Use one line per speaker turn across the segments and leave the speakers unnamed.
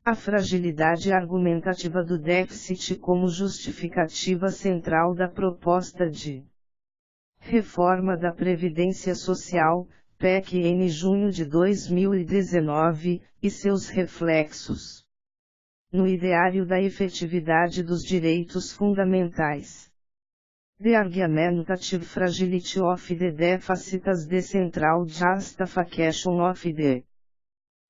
A fragilidade argumentativa do déficit como justificativa central da proposta de reforma da Previdência Social, PEC-N junho de 2019, e seus reflexos no ideário da efetividade dos direitos fundamentais. The argumentative fragility of the deficit as the central justification of the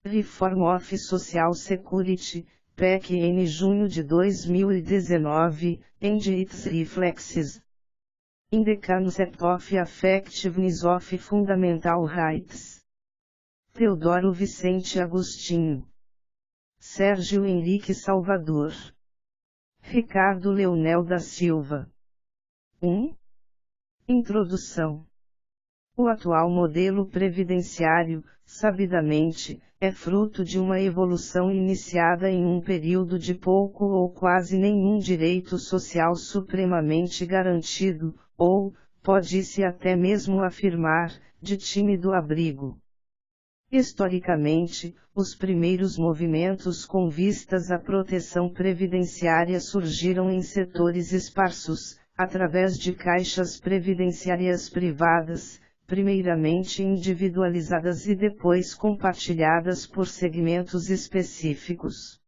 Reform of Social Security, PEC-N junho de 2019, and its reflexes in the concept of effectiveness of fundamental rights. Teodoro Vicente Agostinho, Sérgio Henrique Salvador, Ricardo Leonel da Silva. 1. Introdução. O atual modelo previdenciário, sabidamente, é fruto de uma evolução iniciada em um período de pouco ou quase nenhum direito social supremamente garantido, ou, pode-se até mesmo afirmar, de tímido abrigo. Historicamente, os primeiros movimentos com vistas à proteção previdenciária surgiram em setores esparsos, através de caixas previdenciárias privadas, primeiramente individualizadas e depois compartilhadas por segmentos específicos.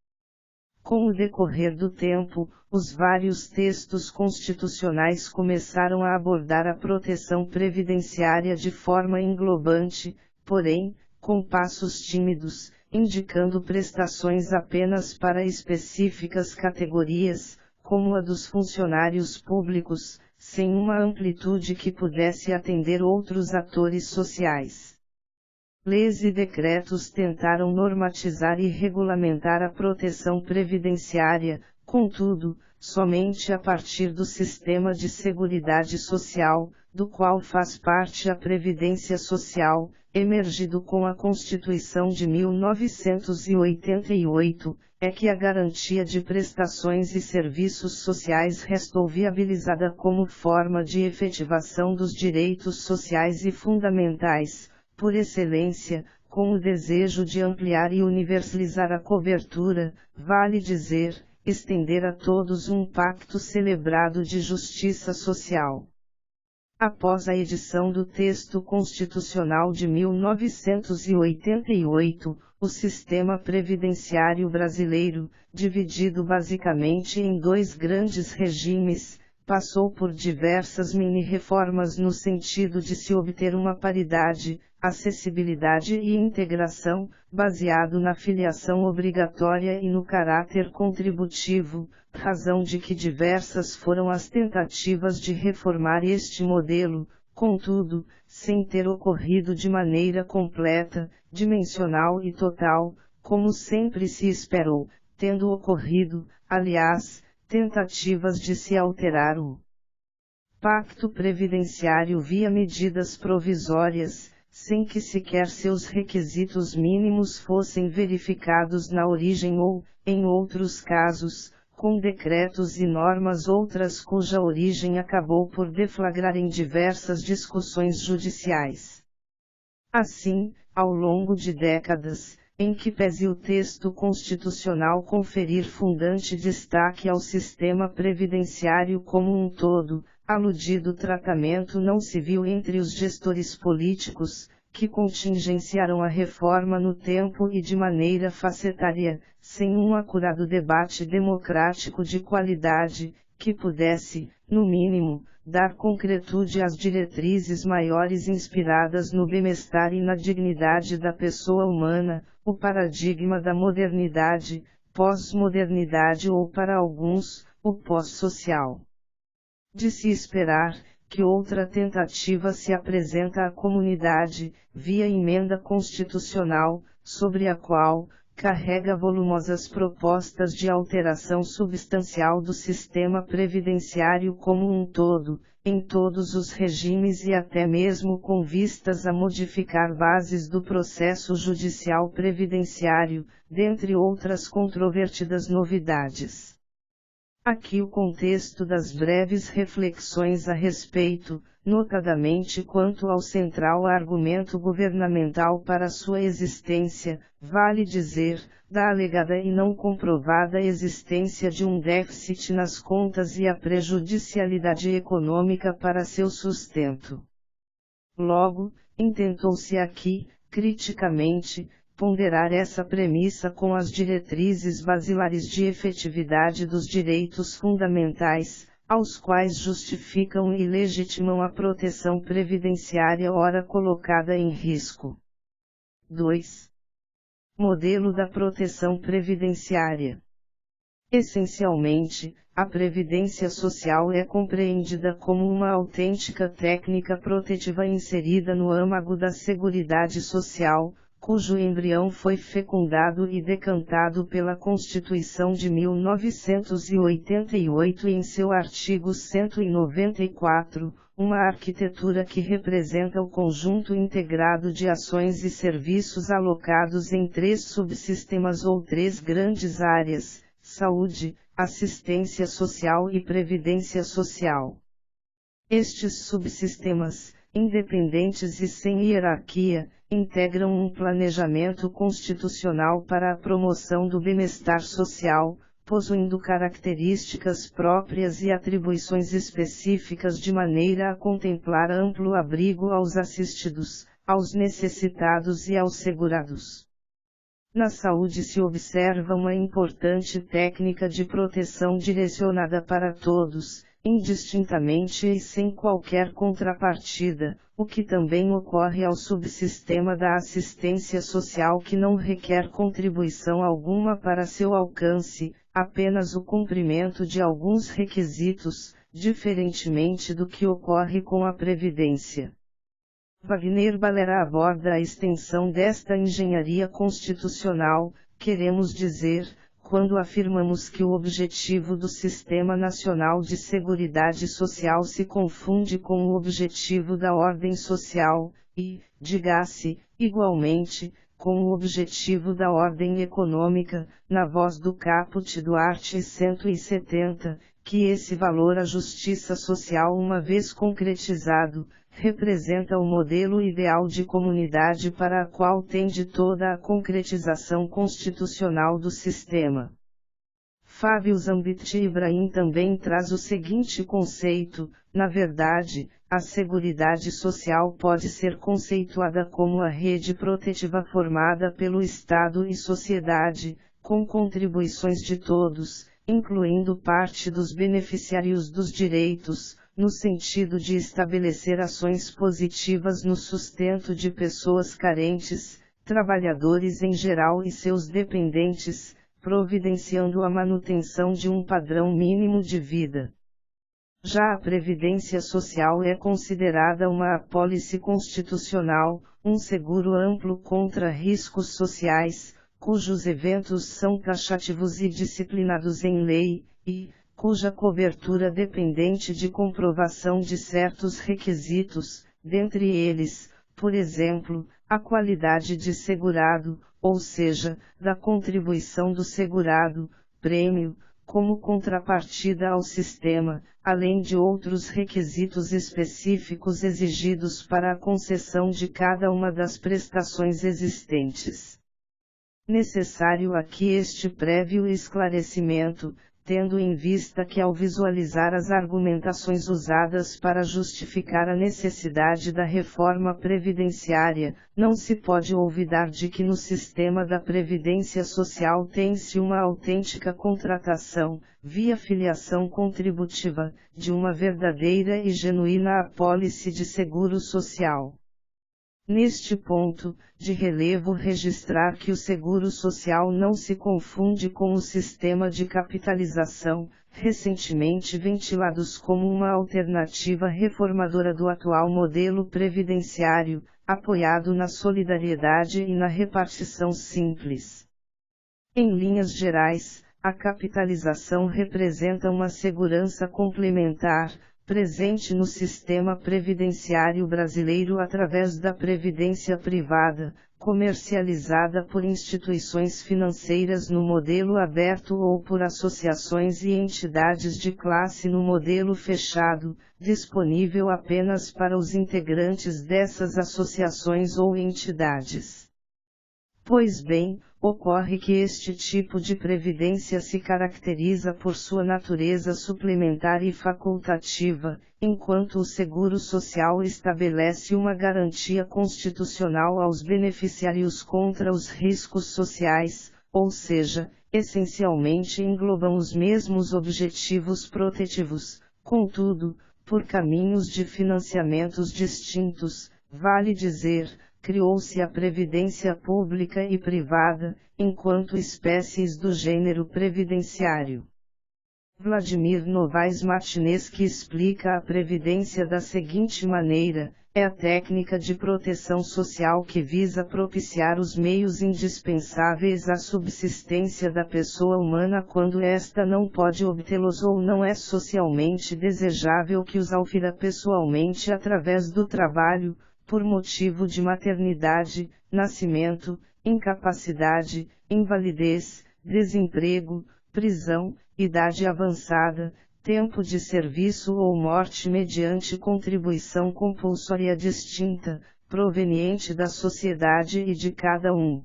Com o decorrer do tempo, os vários textos constitucionais começaram a abordar a proteção previdenciária de forma englobante, porém, com passos tímidos, indicando prestações apenas para específicas categorias, como a dos funcionários públicos, sem uma amplitude que pudesse atender outros atores sociais. Leis e decretos tentaram normatizar e regulamentar a proteção previdenciária, contudo, somente a partir do sistema de seguridade social, do qual faz parte a Previdência Social, emergido com a Constituição de 1988, é que a garantia de prestações e serviços sociais restou viabilizada como forma de efetivação dos direitos sociais e fundamentais, por excelência, com o desejo de ampliar e universalizar a cobertura, vale dizer, estender a todos um pacto celebrado de justiça social. Após a edição do texto constitucional de 1988, o sistema previdenciário brasileiro, dividido basicamente em dois grandes regimes, passou por diversas mini-reformas no sentido de se obter uma paridade, acessibilidade e integração, baseado na filiação obrigatória e no caráter contributivo, razão de que diversas foram as tentativas de reformar este modelo, contudo, sem ter ocorrido de maneira completa, dimensional e total, como sempre se esperou, tendo ocorrido, aliás, tentativas de se alterar o Pacto Previdenciário via medidas provisórias, sem que sequer seus requisitos mínimos fossem verificados na origem ou, em outros casos, com decretos e normas outras cuja origem acabou por deflagrar em diversas discussões judiciais. Assim, ao longo de décadas, em que pese o texto constitucional conferir fundante destaque ao sistema previdenciário como um todo, aludido tratamento não se viu entre os gestores políticos, que contingenciaram a reforma no tempo e de maneira facetária, sem um acurado debate democrático de qualidade, que pudesse, no mínimo, dar concretude às diretrizes maiores inspiradas no bem-estar e na dignidade da pessoa humana, o paradigma da modernidade, pós-modernidade ou para alguns, o pós-social. De se esperar, que outra tentativa se apresenta à comunidade, via emenda constitucional, sobre a qual, carrega volumosas propostas de alteração substancial do sistema previdenciário como um todo, em todos os regimes e até mesmo com vistas a modificar bases do processo judicial previdenciário, dentre outras controvertidas novidades. Aqui o contexto das breves reflexões a respeito, notadamente quanto ao central argumento governamental para sua existência, vale dizer, da alegada e não comprovada existência de um déficit nas contas e a prejudicialidade econômica para seu sustento. Logo, intentou-se aqui, criticamente, ponderar essa premissa com as diretrizes basilares de efetividade dos direitos fundamentais, aos quais justificam e legitimam a proteção previdenciária ora colocada em risco. 2. Modelo da proteção previdenciária. Essencialmente, a previdência social é compreendida como uma autêntica técnica protetiva inserida no âmago da Seguridade Social, cujo embrião foi fecundado e decantado pela Constituição de 1988 em seu artigo 194, uma arquitetura que representa o conjunto integrado de ações e serviços alocados em 3 subsistemas ou 3 grandes áreas: saúde, assistência social e previdência social. Estes subsistemas, independentes e sem hierarquia, integram um planejamento constitucional para a promoção do bem-estar social, possuindo características próprias e atribuições específicas de maneira a contemplar amplo abrigo aos assistidos, aos necessitados e aos segurados. Na saúde se observa uma importante técnica de proteção direcionada para todos, indistintamente e sem qualquer contrapartida, o que também ocorre ao subsistema da assistência social, que não requer contribuição alguma para seu alcance, apenas o cumprimento de alguns requisitos, diferentemente do que ocorre com a Previdência. Wagner Balera aborda a extensão desta engenharia constitucional, queremos dizer, quando afirmamos que o objetivo do Sistema Nacional de Seguridade Social se confunde com o objetivo da ordem social, e, diga-se, igualmente, com o objetivo da ordem econômica, na voz do caput do art. 170, que esse valor à justiça social, uma vez concretizado, representa o modelo ideal de comunidade para a qual tende toda a concretização constitucional do sistema. Fábio Zambit Ibrahim também traz o seguinte conceito: na verdade, a Seguridade Social pode ser conceituada como a rede protetiva formada pelo Estado e sociedade, com contribuições de todos, incluindo parte dos beneficiários dos direitos, no sentido de estabelecer ações positivas no sustento de pessoas carentes, trabalhadores em geral e seus dependentes, providenciando a manutenção de um padrão mínimo de vida. Já a Previdência Social é considerada uma apólice constitucional, um seguro amplo contra riscos sociais, cujos eventos são taxativos e disciplinados em lei, e, cuja cobertura dependente de comprovação de certos requisitos, dentre eles, por exemplo, a qualidade de segurado, ou seja, da contribuição do segurado, prêmio, como contrapartida ao sistema, além de outros requisitos específicos exigidos para a concessão de cada uma das prestações existentes. Necessário aqui este prévio esclarecimento, tendo em vista que, ao visualizar as argumentações usadas para justificar a necessidade da reforma previdenciária, não se pode olvidar de que no sistema da Previdência Social tem-se uma autêntica contratação, via filiação contributiva, de uma verdadeira e genuína apólice de seguro social. Neste ponto, de relevo registrar que o seguro social não se confunde com o sistema de capitalização, recentemente ventilados como uma alternativa reformadora do atual modelo previdenciário, apoiado na solidariedade e na repartição simples. Em linhas gerais, a capitalização representa uma segurança complementar, presente no sistema previdenciário brasileiro através da previdência privada, comercializada por instituições financeiras no modelo aberto ou por associações e entidades de classe no modelo fechado, disponível apenas para os integrantes dessas associações ou entidades. Pois bem, ocorre que este tipo de previdência se caracteriza por sua natureza suplementar e facultativa, enquanto o seguro social estabelece uma garantia constitucional aos beneficiários contra os riscos sociais, ou seja, essencialmente englobam os mesmos objetivos protetivos, contudo, por caminhos de financiamentos distintos, vale dizer, criou-se a previdência pública e privada, enquanto espécies do gênero previdenciário. Vladimir Novaes Martinez explica a previdência da seguinte maneira: é a técnica de proteção social que visa propiciar os meios indispensáveis à subsistência da pessoa humana quando esta não pode obtê-los ou não é socialmente desejável que os ofira pessoalmente através do trabalho, por motivo de maternidade, nascimento, incapacidade, invalidez, desemprego, prisão, idade avançada, tempo de serviço ou morte mediante contribuição compulsória distinta, proveniente da sociedade e de cada um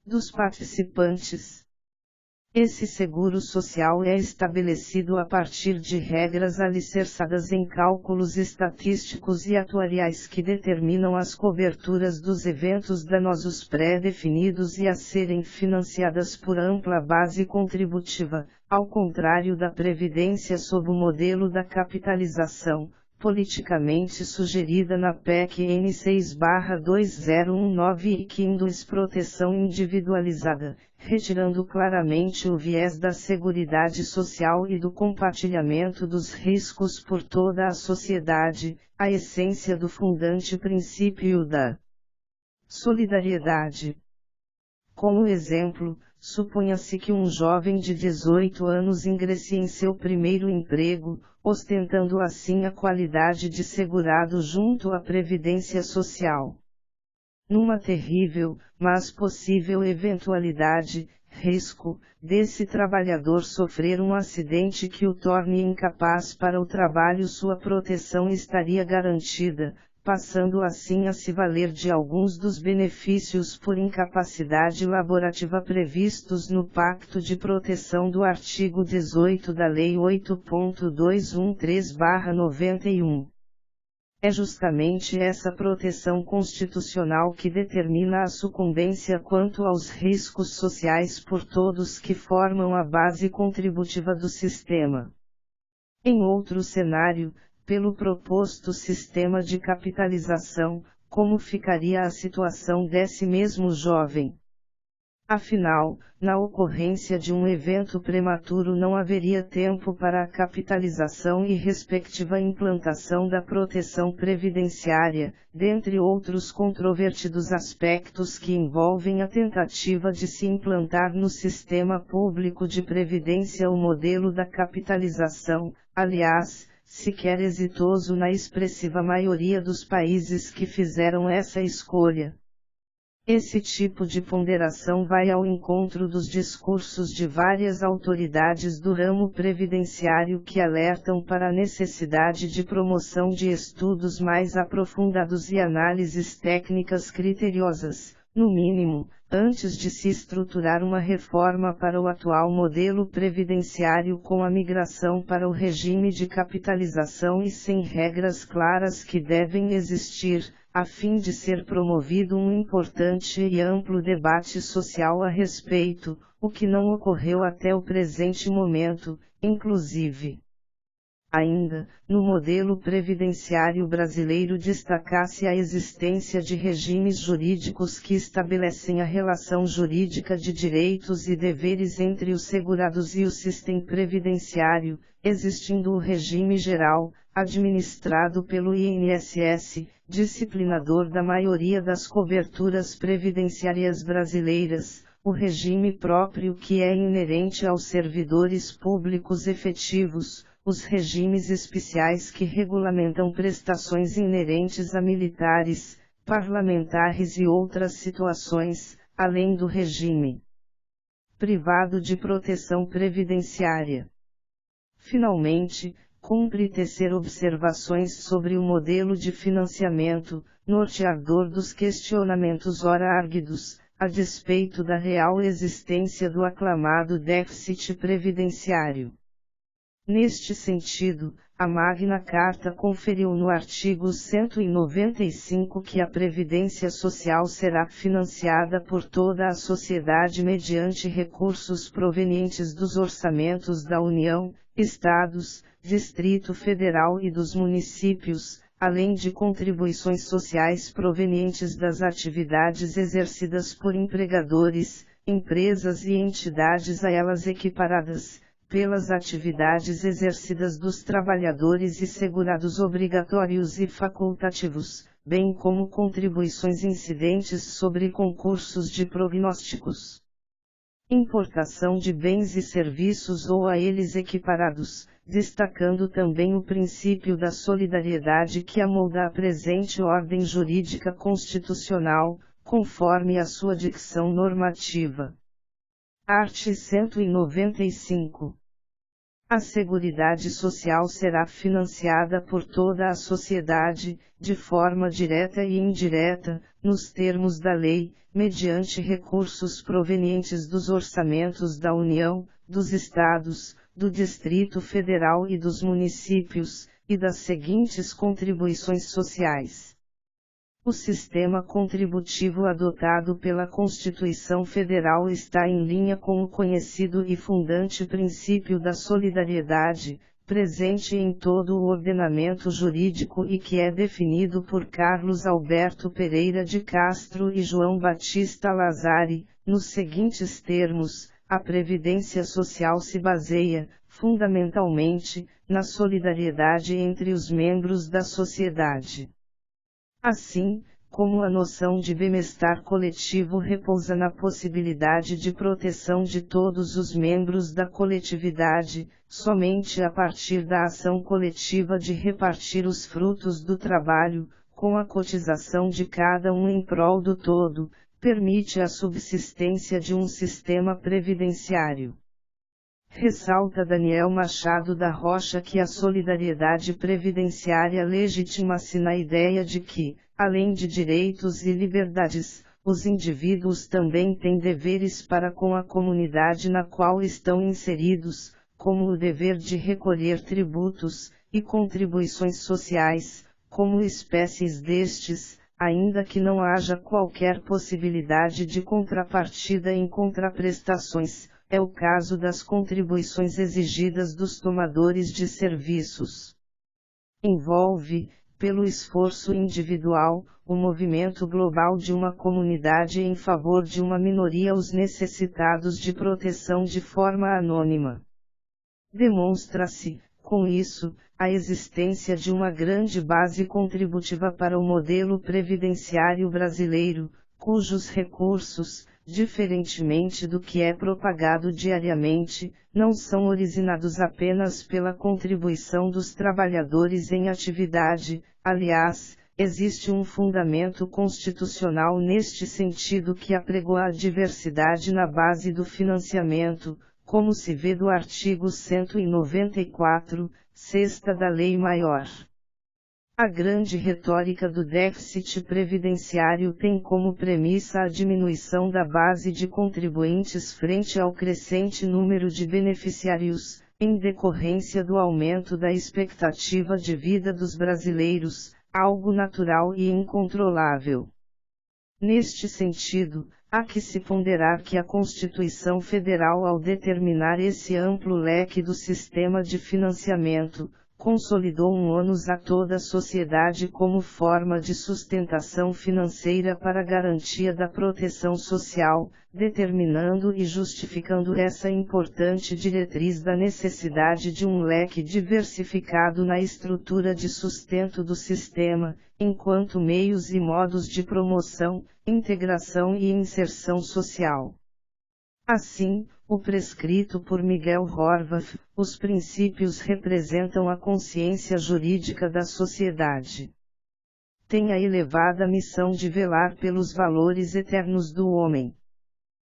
dos participantes. Esse seguro social é estabelecido a partir de regras alicerçadas em cálculos estatísticos e atuariais que determinam as coberturas dos eventos danosos pré-definidos e a serem financiadas por ampla base contributiva, ao contrário da previdência sob o modelo da capitalização, politicamente sugerida na PEC N 6/2019 e que induz proteção individualizada, retirando claramente o viés da seguridade social e do compartilhamento dos riscos por toda a sociedade, a essência do fundante princípio da solidariedade. Como exemplo, suponha-se que um jovem de 18 anos ingresse em seu primeiro emprego, ostentando assim a qualidade de segurado junto à Previdência Social. Numa terrível, mas possível eventualidade, risco, desse trabalhador sofrer um acidente que o torne incapaz para o trabalho, sua proteção estaria garantida, passando assim a se valer de alguns dos benefícios por incapacidade laborativa previstos no Pacto de Proteção do artigo 18 da Lei 8.213/91. É justamente essa proteção constitucional que determina a sucumbência quanto aos riscos sociais por todos que formam a base contributiva do sistema. Em outro cenário, pelo proposto sistema de capitalização, como ficaria a situação desse mesmo jovem? Afinal, na ocorrência de um evento prematuro não haveria tempo para a capitalização e respectiva implantação da proteção previdenciária, dentre outros controvertidos aspectos que envolvem a tentativa de se implantar no sistema público de previdência o modelo da capitalização, aliás, sequer exitoso na expressiva maioria dos países que fizeram essa escolha. Esse tipo de ponderação vai ao encontro dos discursos de várias autoridades do ramo previdenciário que alertam para a necessidade de promoção de estudos mais aprofundados e análises técnicas criteriosas, no mínimo, antes de se estruturar uma reforma para o atual modelo previdenciário com a migração para o regime de capitalização e sem regras claras que devem existir, a fim de ser promovido um importante e amplo debate social a respeito, o que não ocorreu até o presente momento, inclusive. Ainda, no modelo previdenciário brasileiro destaca-se a existência de regimes jurídicos que estabelecem a relação jurídica de direitos e deveres entre os segurados e o sistema previdenciário, existindo o regime geral, administrado pelo INSS, disciplinador da maioria das coberturas previdenciárias brasileiras, o regime próprio que é inerente aos servidores públicos efetivos, os regimes especiais que regulamentam prestações inerentes a militares, parlamentares e outras situações, além do regime privado de proteção previdenciária. Finalmente, cumpre tecer observações sobre o modelo de financiamento, norteador dos questionamentos ora árgidos, a despeito da real existência do aclamado déficit previdenciário. Neste sentido, a Magna Carta conferiu no artigo 195 que a Previdência Social será financiada por toda a sociedade mediante recursos provenientes dos orçamentos da União, Estados, Distrito Federal e dos municípios, além de contribuições sociais provenientes das atividades exercidas por empregadores, empresas e entidades a elas equiparadas, pelas atividades exercidas dos trabalhadores e segurados obrigatórios e facultativos, bem como contribuições incidentes sobre concursos de prognósticos, importação de bens e serviços ou a eles equiparados, destacando também o princípio da solidariedade que amolda a presente ordem jurídica constitucional, conforme a sua dicção normativa. Art. 195. A Seguridade Social será financiada por toda a sociedade, de forma direta e indireta, nos termos da lei, mediante recursos provenientes dos orçamentos da União, dos Estados, do Distrito Federal e dos municípios, e das seguintes contribuições sociais. O sistema contributivo adotado pela Constituição Federal está em linha com o conhecido e fundante princípio da solidariedade, presente em todo o ordenamento jurídico e que é definido por Carlos Alberto Pereira de Castro e João Batista Lazari, nos seguintes termos: a Previdência Social se baseia, fundamentalmente, na solidariedade entre os membros da sociedade. Assim, como a noção de bem-estar coletivo repousa na possibilidade de proteção de todos os membros da coletividade, somente a partir da ação coletiva de repartir os frutos do trabalho, com a cotização de cada um em prol do todo, permite a subsistência de um sistema previdenciário. Ressalta Daniel Machado da Rocha que a solidariedade previdenciária legitima-se na ideia de que, além de direitos e liberdades, os indivíduos também têm deveres para com a comunidade na qual estão inseridos, como o dever de recolher tributos e contribuições sociais, como espécies destes, ainda que não haja qualquer possibilidade de contrapartida em contraprestações. É o caso das contribuições exigidas dos tomadores de serviços. Envolve, pelo esforço individual, o movimento global de uma comunidade em favor de uma minoria os necessitados de proteção de forma anônima. Demonstra-se, com isso, a existência de uma grande base contributiva para o modelo previdenciário brasileiro, cujos recursos, diferentemente do que é propagado diariamente, não são originados apenas pela contribuição dos trabalhadores em atividade. Aliás, existe um fundamento constitucional neste sentido que apregoa a diversidade na base do financiamento, como se vê do artigo 194, sexta da Lei Maior. A grande retórica do déficit previdenciário tem como premissa a diminuição da base de contribuintes frente ao crescente número de beneficiários, em decorrência do aumento da expectativa de vida dos brasileiros, algo natural e incontrolável. Neste sentido, há que se ponderar que a Constituição Federal, ao determinar esse amplo leque do sistema de financiamento, consolidou um ônus a toda a sociedade como forma de sustentação financeira para a garantia da proteção social, determinando e justificando essa importante diretriz da necessidade de um leque diversificado na estrutura de sustento do sistema, enquanto meios e modos de promoção, integração e inserção social. Assim, o prescrito por Miguel Horvath, os princípios representam a consciência jurídica da sociedade. tem a elevada missão de velar pelos valores eternos do homem.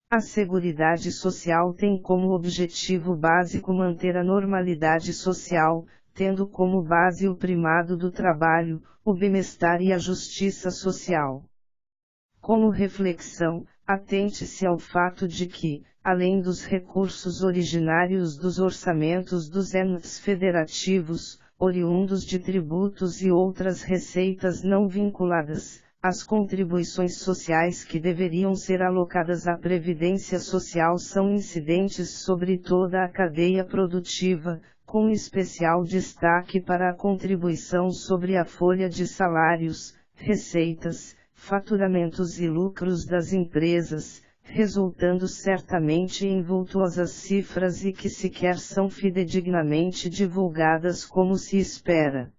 A Seguridade Social tem como objetivo básico manter a normalidade social, tendo como base o primado do trabalho, o bem-estar e a justiça social. Como reflexão, atente-se ao fato de que, além dos recursos originários dos orçamentos dos entes federativos, oriundos de tributos e outras receitas não vinculadas, as contribuições sociais que deveriam ser alocadas à Previdência Social são incidentes sobre toda a cadeia produtiva, com especial destaque para a contribuição sobre a folha de salários, receitas, faturamentos e lucros das empresas, resultando certamente em vultuosas cifras e que sequer são fidedignamente divulgadas como se espera.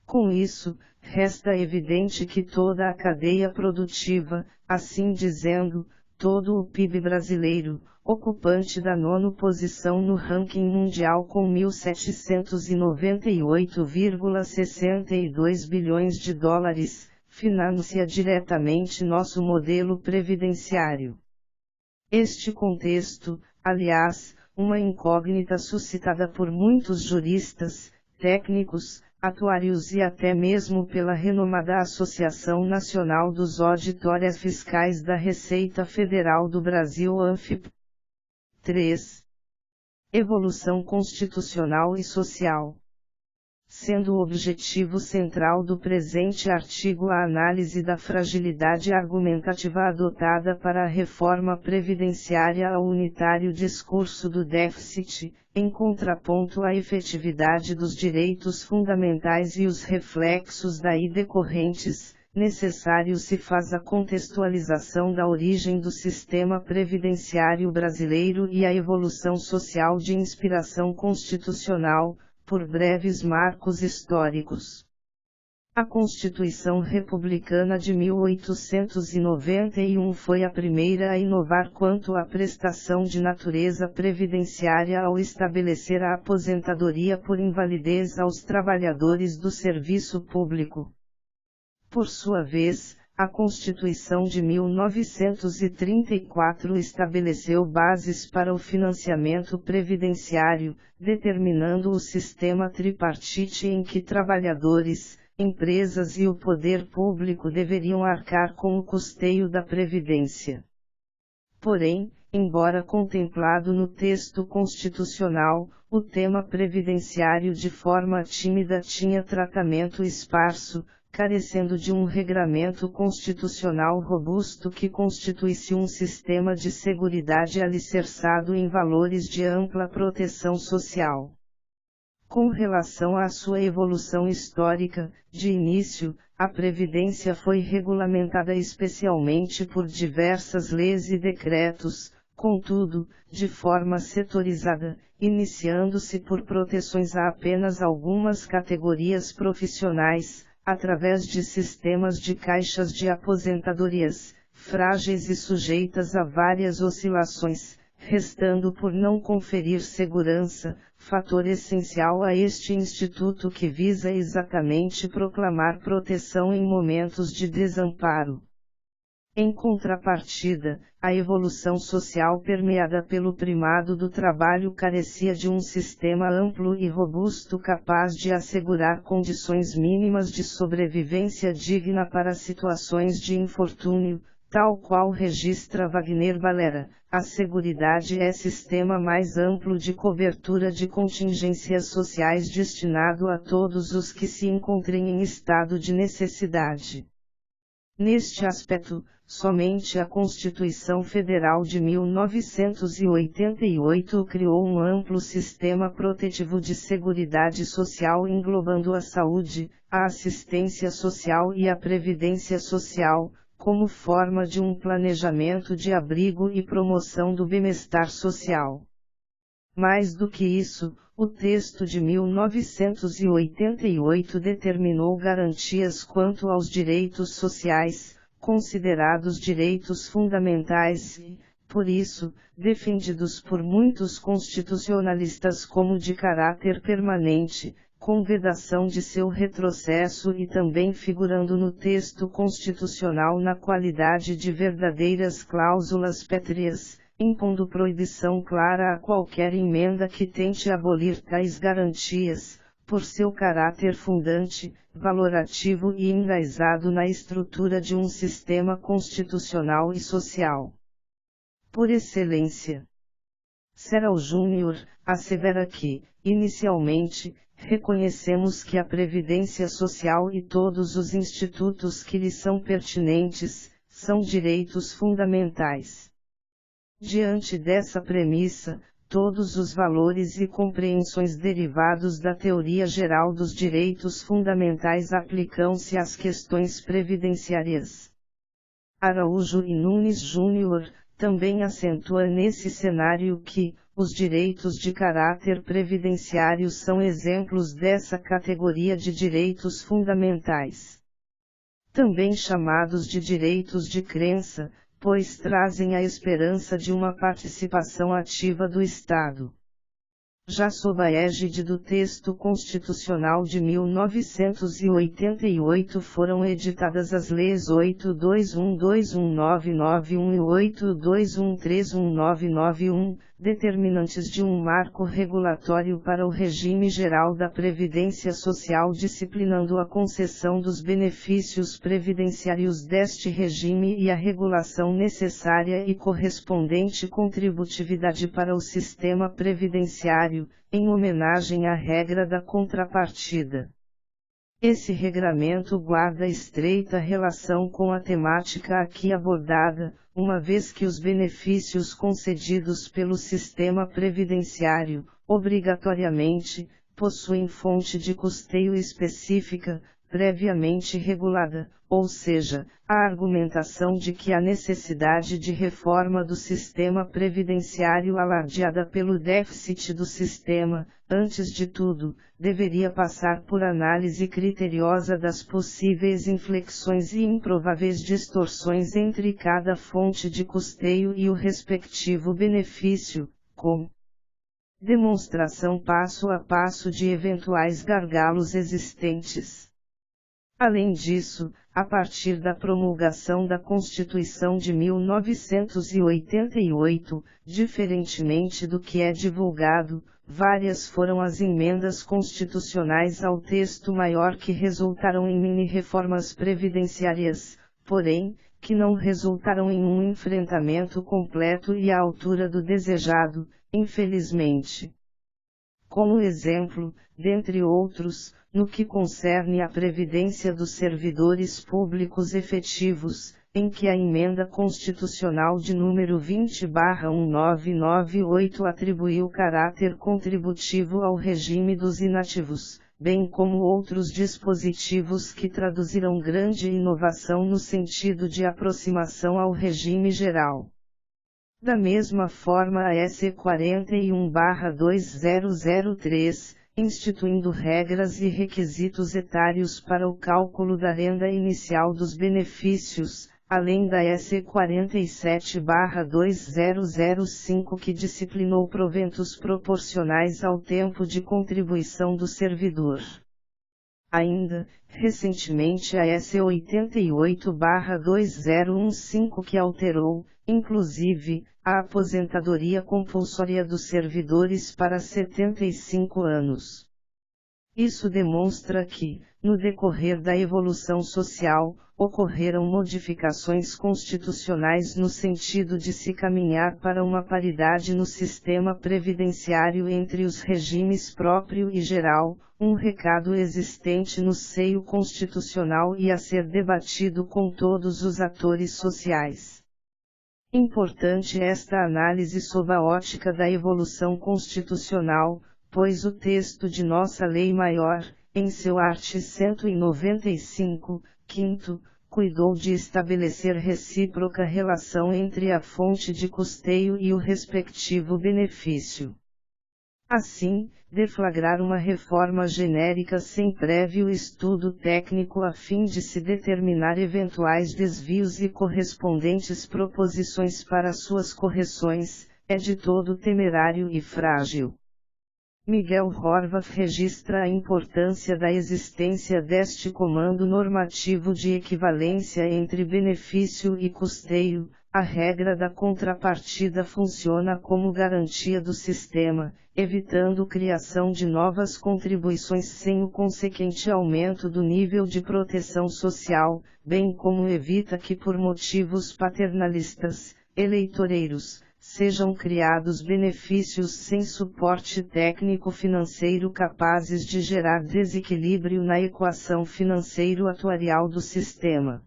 Com isso, resta evidente que toda a cadeia produtiva, assim dizendo, todo o PIB brasileiro, ocupante da 9ª posição no ranking mundial com 1.798,62 bilhões de dólares, financia diretamente nosso modelo previdenciário. Este contexto, aliás, uma incógnita suscitada por muitos juristas, técnicos, atuários e até mesmo pela renomada Associação Nacional dos Auditores Fiscais da Receita Federal do Brasil ANFIP. 3. Evolução constitucional e social. Sendo o objetivo central do presente artigo a análise da fragilidade argumentativa adotada para a reforma previdenciária ao unitário discurso do déficit, em contraponto à efetividade dos direitos fundamentais e os reflexos daí decorrentes, necessário se faz a contextualização da origem do sistema previdenciário brasileiro e a evolução social de inspiração constitucional, por breves marcos históricos. A Constituição Republicana de 1891 foi a primeira a inovar quanto à prestação de natureza previdenciária ao estabelecer a aposentadoria por invalidez aos trabalhadores do serviço público. Por sua vez, a Constituição de 1934 estabeleceu bases para o financiamento previdenciário, determinando o sistema tripartite em que trabalhadores, empresas e o poder público deveriam arcar com o custeio da Previdência. Porém, embora contemplado no texto constitucional, o tema previdenciário de forma tímida tinha tratamento esparso, carecendo de um regramento constitucional robusto que constituísse um sistema de seguridade alicerçado em valores de ampla proteção social. Com relação à sua evolução histórica, de início, a Previdência foi regulamentada especialmente por diversas leis e decretos, contudo, de forma setorizada, iniciando-se por proteções a apenas algumas categorias profissionais, através de sistemas de caixas de aposentadorias, frágeis e sujeitas a várias oscilações, restando por não conferir segurança, fator essencial a este instituto que visa exatamente proclamar proteção em momentos de desamparo. Em contrapartida, a evolução social permeada pelo primado do trabalho carecia de um sistema amplo e robusto capaz de assegurar condições mínimas de sobrevivência digna para situações de infortúnio, tal qual registra Wagner Valera. A Seguridade é sistema mais amplo de cobertura de contingências sociais destinado a todos os que se encontrem em estado de necessidade. Neste aspecto, somente a Constituição Federal de 1988 criou um amplo sistema protetivo de seguridade social englobando a saúde, a assistência social e a previdência social, como forma de um planejamento de abrigo e promoção do bem-estar social. Mais do que isso, o texto de 1988 determinou garantias quanto aos direitos sociais, considerados direitos fundamentais e, por isso, defendidos por muitos constitucionalistas como de caráter permanente, com vedação de seu retrocesso e também figurando no texto constitucional na qualidade de verdadeiras cláusulas pétreas, impondo proibição clara a qualquer emenda que tente abolir tais garantias, por seu caráter fundante, valorativo e enraizado na estrutura de um sistema constitucional e social. Por excelência, Serral Júnior assevera que, inicialmente, reconhecemos que a Previdência Social e todos os institutos que lhe são pertinentes, são direitos fundamentais. Diante dessa premissa, todos os valores e compreensões derivados da teoria geral dos direitos fundamentais aplicam-se às questões previdenciárias. Araújo e Nunes Júnior também acentua nesse cenário que, os direitos de caráter previdenciário são exemplos dessa categoria de direitos fundamentais. Também chamados de direitos de crença, pois trazem a esperança de uma participação ativa do Estado. Já sob a égide do texto constitucional de 1988 foram editadas as Leis 821219991 e 821319991, determinantes de um marco regulatório para o regime geral da Previdência Social disciplinando a concessão dos benefícios previdenciários deste regime e a regulação necessária e correspondente contributividade para o sistema previdenciário, em homenagem à regra da contrapartida. Esse regramento guarda estreita relação com a temática aqui abordada, uma vez que os benefícios concedidos pelo sistema previdenciário, obrigatoriamente, possuem fonte de custeio específica, previamente regulada, ou seja, a argumentação de que a necessidade de reforma do sistema previdenciário alardeada pelo déficit do sistema, antes de tudo, deveria passar por análise criteriosa das possíveis inflexões e improváveis distorções entre cada fonte de custeio e o respectivo benefício, com demonstração passo a passo de eventuais gargalos existentes. Além disso, a partir da promulgação da Constituição de 1988, diferentemente do que é divulgado, várias foram as emendas constitucionais ao texto maior que resultaram em mini-reformas previdenciárias, porém, que não resultaram em um enfrentamento completo e à altura do desejado, infelizmente. Como exemplo, dentre outros, no que concerne à previdência dos servidores públicos efetivos, em que a emenda constitucional de número 20/1998 atribuiu caráter contributivo ao regime dos inativos, bem como outros dispositivos que traduziram grande inovação no sentido de aproximação ao regime geral. Da mesma forma a SE 41/2003, instituindo regras e requisitos etários para o cálculo da renda inicial dos benefícios, além da SE 47/2005 que disciplinou proventos proporcionais ao tempo de contribuição do servidor. Ainda, recentemente a SE 88/2015 que alterou, inclusive, a aposentadoria compulsória dos servidores para 75 anos. Isso demonstra que, no decorrer da evolução social, ocorreram modificações constitucionais no sentido de se caminhar para uma paridade no sistema previdenciário entre os regimes próprio e geral, um recado existente no seio constitucional e a ser debatido com todos os atores sociais. Importante esta análise sob a ótica da evolução constitucional, pois o texto de nossa Lei Maior, em seu art. 195, 5º, cuidou de estabelecer recíproca relação entre a fonte de custeio e o respectivo benefício. Assim, deflagrar uma reforma genérica sem prévio estudo técnico a fim de se determinar eventuais desvios e correspondentes proposições para suas correções, é de todo temerário e frágil. Miguel Horvath registra a importância da existência deste comando normativo de equivalência entre benefício e custeio. A regra da contrapartida funciona como garantia do sistema, evitando criação de novas contribuições sem o consequente aumento do nível de proteção social, bem como evita que por motivos paternalistas, eleitoreiros, sejam criados benefícios sem suporte técnico-financeiro capazes de gerar desequilíbrio na equação financeiro-atuarial do sistema.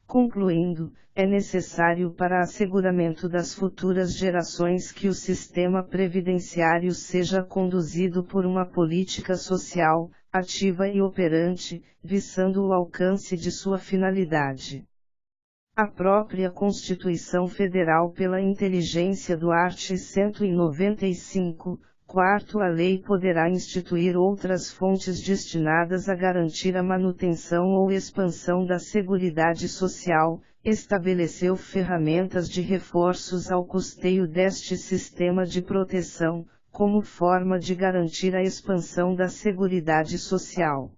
Concluindo, é necessário para asseguramento das futuras gerações que o sistema previdenciário seja conduzido por uma política social, ativa e operante, visando o alcance de sua finalidade. A própria Constituição Federal, pela inteligência do art. 195, quarto, a lei poderá instituir outras fontes destinadas a garantir a manutenção ou expansão da Seguridade Social, estabeleceu ferramentas de reforços ao custeio deste sistema de proteção, como forma de garantir a expansão da Seguridade Social.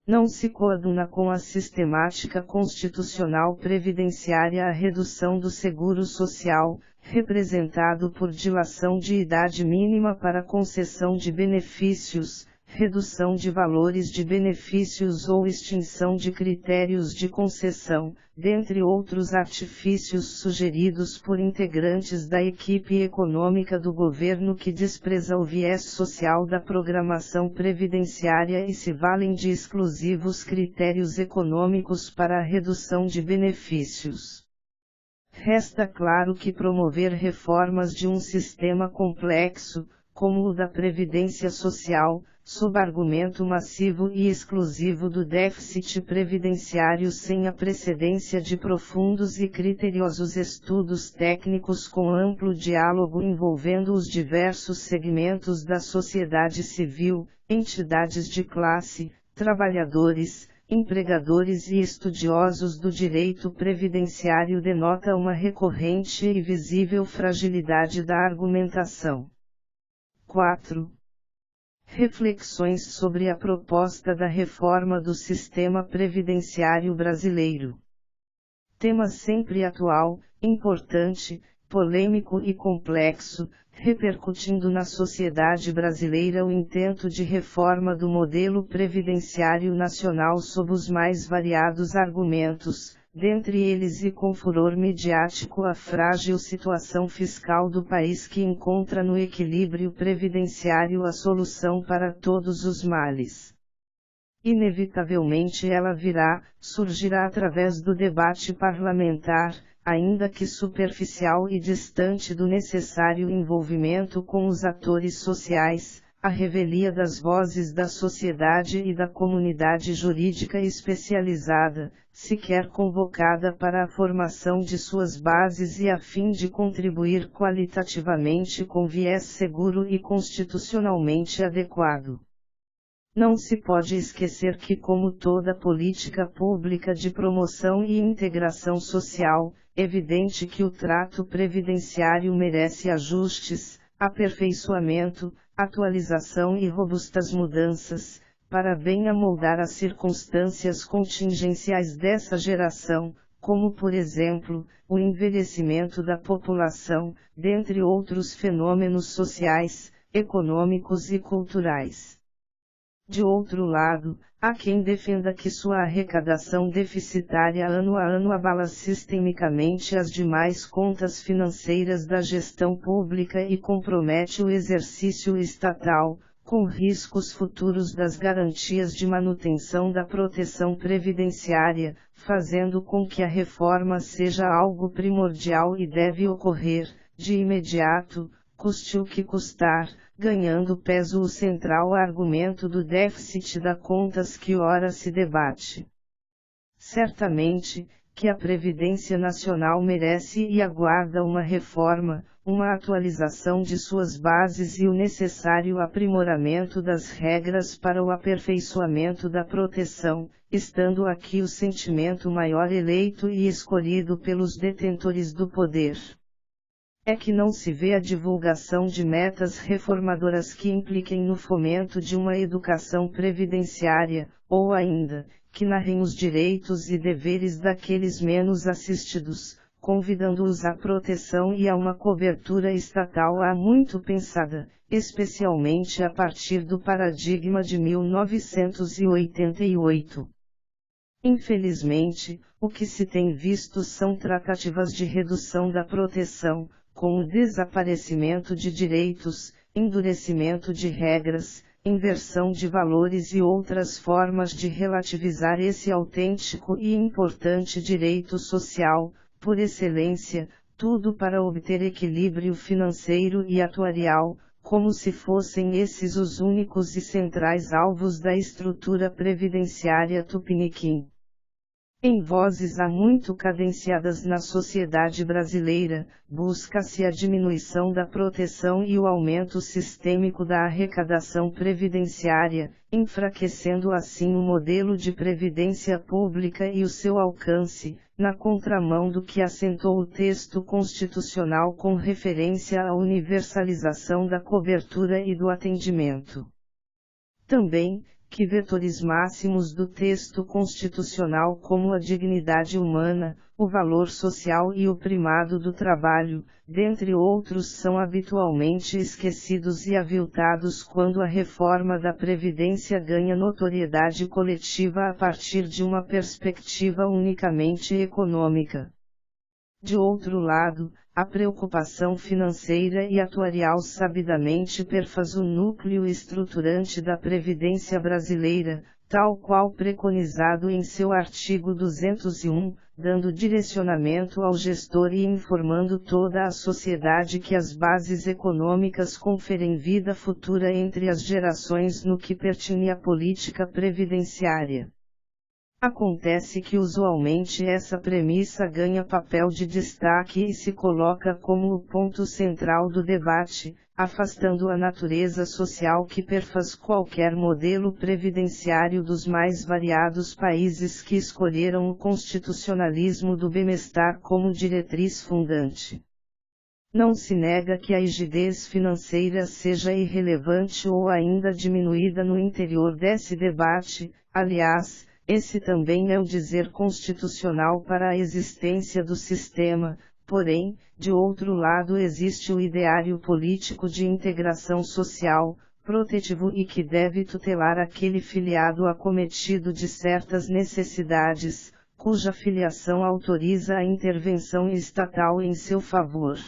Não se coaduna com a sistemática constitucional previdenciária a redução do seguro social, representado por dilação de idade mínima para concessão de benefícios, redução de valores de benefícios ou extinção de critérios de concessão, dentre outros artifícios sugeridos por integrantes da equipe econômica do governo que despreza o viés social da programação previdenciária e se valem de exclusivos critérios econômicos para a redução de benefícios. Resta claro que promover reformas de um sistema complexo, como o da Previdência Social, sob argumento massivo e exclusivo do déficit previdenciário sem a precedência de profundos e criteriosos estudos técnicos com amplo diálogo envolvendo os diversos segmentos da sociedade civil, entidades de classe, trabalhadores, empregadores e estudiosos do direito previdenciário denota uma recorrente e visível fragilidade da argumentação. 4. Reflexões sobre a proposta da reforma do sistema previdenciário brasileiro. Tema sempre atual, importante, polêmico e complexo, repercutindo na sociedade brasileira o intento de reforma do modelo previdenciário nacional sob os mais variados argumentos, dentre eles e com furor midiático a frágil situação fiscal do país que encontra no equilíbrio previdenciário a solução para todos os males. Inevitavelmente ela surgirá através do debate parlamentar, ainda que superficial e distante do necessário envolvimento com os atores sociais, a revelia das vozes da sociedade e da comunidade jurídica especializada, sequer convocada para a formação de suas bases e a fim de contribuir qualitativamente com viés seguro e constitucionalmente adequado. Não se pode esquecer que, como toda política pública de promoção e integração social, é evidente que o trato previdenciário merece ajustes, aperfeiçoamento, atualização e robustas mudanças, para bem amoldar as circunstâncias contingenciais dessa geração, como por exemplo, o envelhecimento da população, dentre outros fenômenos sociais, econômicos e culturais. De outro lado, há quem defenda que sua arrecadação deficitária ano a ano abala sistemicamente as demais contas financeiras da gestão pública e compromete o exercício estatal, com riscos futuros das garantias de manutenção da proteção previdenciária, fazendo com que a reforma seja algo primordial e deve ocorrer, de imediato, custe o que custar, ganhando peso o central argumento do déficit das contas que ora se debate. Certamente, que a Previdência Nacional merece e aguarda uma reforma, uma atualização de suas bases e o necessário aprimoramento das regras para o aperfeiçoamento da proteção, estando aqui o sentimento maior eleito e escolhido pelos detentores do poder. é que não se vê a divulgação de metas reformadoras que impliquem no fomento de uma educação previdenciária, ou ainda, que narrem os direitos e deveres daqueles menos assistidos, convidando-os à proteção e a uma cobertura estatal há muito pensada, especialmente a partir do paradigma de 1988. Infelizmente, o que se tem visto são tratativas de redução da proteção, com o desaparecimento de direitos, endurecimento de regras, inversão de valores e outras formas de relativizar esse autêntico e importante direito social, por excelência, tudo para obter equilíbrio financeiro e atuarial, como se fossem esses os únicos e centrais alvos da estrutura previdenciária tupiniquim. Em vozes há muito cadenciadas na sociedade brasileira, busca-se a diminuição da proteção e o aumento sistêmico da arrecadação previdenciária, enfraquecendo assim o modelo de previdência pública e o seu alcance, na contramão do que assentou o texto constitucional com referência à universalização da cobertura e do atendimento. Também, que vetores máximos do texto constitucional como a dignidade humana, o valor social e o primado do trabalho, dentre outros, são habitualmente esquecidos e aviltados quando a reforma da Previdência ganha notoriedade coletiva a partir de uma perspectiva unicamente econômica. De outro lado, a preocupação financeira e atuarial sabidamente perfaz o núcleo estruturante da Previdência brasileira, tal qual preconizado em seu artigo 201, dando direcionamento ao gestor e informando toda a sociedade que as bases econômicas conferem vida futura entre as gerações no que pertine à política previdenciária. Acontece que usualmente essa premissa ganha papel de destaque e se coloca como o ponto central do debate, afastando a natureza social que perfaz qualquer modelo previdenciário dos mais variados países que escolheram o constitucionalismo do bem-estar como diretriz fundante. Não se nega que a rigidez financeira seja irrelevante ou ainda diminuída no interior desse debate, aliás, esse também é o dizer constitucional para a existência do sistema, porém, de outro lado existe o ideário político de integração social, protetivo e que deve tutelar aquele filiado acometido de certas necessidades, cuja filiação autoriza a intervenção estatal em seu favor.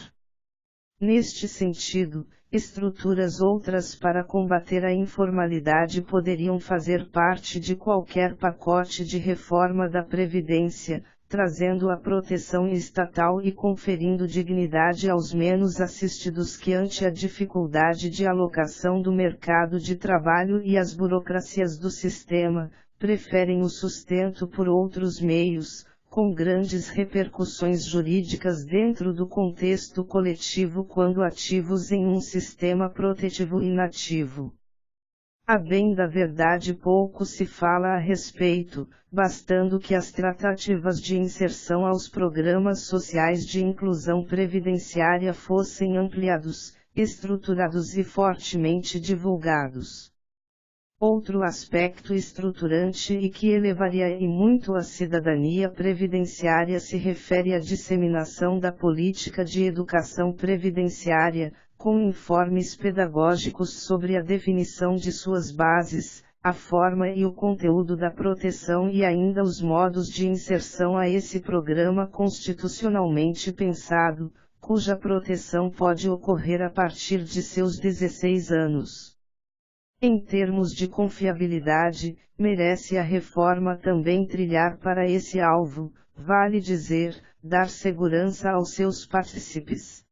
Neste sentido, estruturas outras para combater a informalidade poderiam fazer parte de qualquer pacote de reforma da Previdência, trazendo a proteção estatal e conferindo dignidade aos menos assistidos que ante a dificuldade de alocação do mercado de trabalho e as burocracias do sistema, preferem o sustento por outros meios, com grandes repercussões jurídicas dentro do contexto coletivo quando ativos em um sistema protetivo inativo. A bem da verdade pouco se fala a respeito, bastando que as tratativas de inserção aos programas sociais de inclusão previdenciária fossem ampliados, estruturados e fortemente divulgados. Outro aspecto estruturante e que elevaria e muito a cidadania previdenciária se refere à disseminação da política de educação previdenciária, com informes pedagógicos sobre a definição de suas bases, a forma e o conteúdo da proteção e ainda os modos de inserção a esse programa constitucionalmente pensado, cuja proteção pode ocorrer a partir de seus 16 anos. Em termos de confiabilidade, merece a reforma também trilhar para esse alvo, vale dizer, dar segurança aos seus partícipes.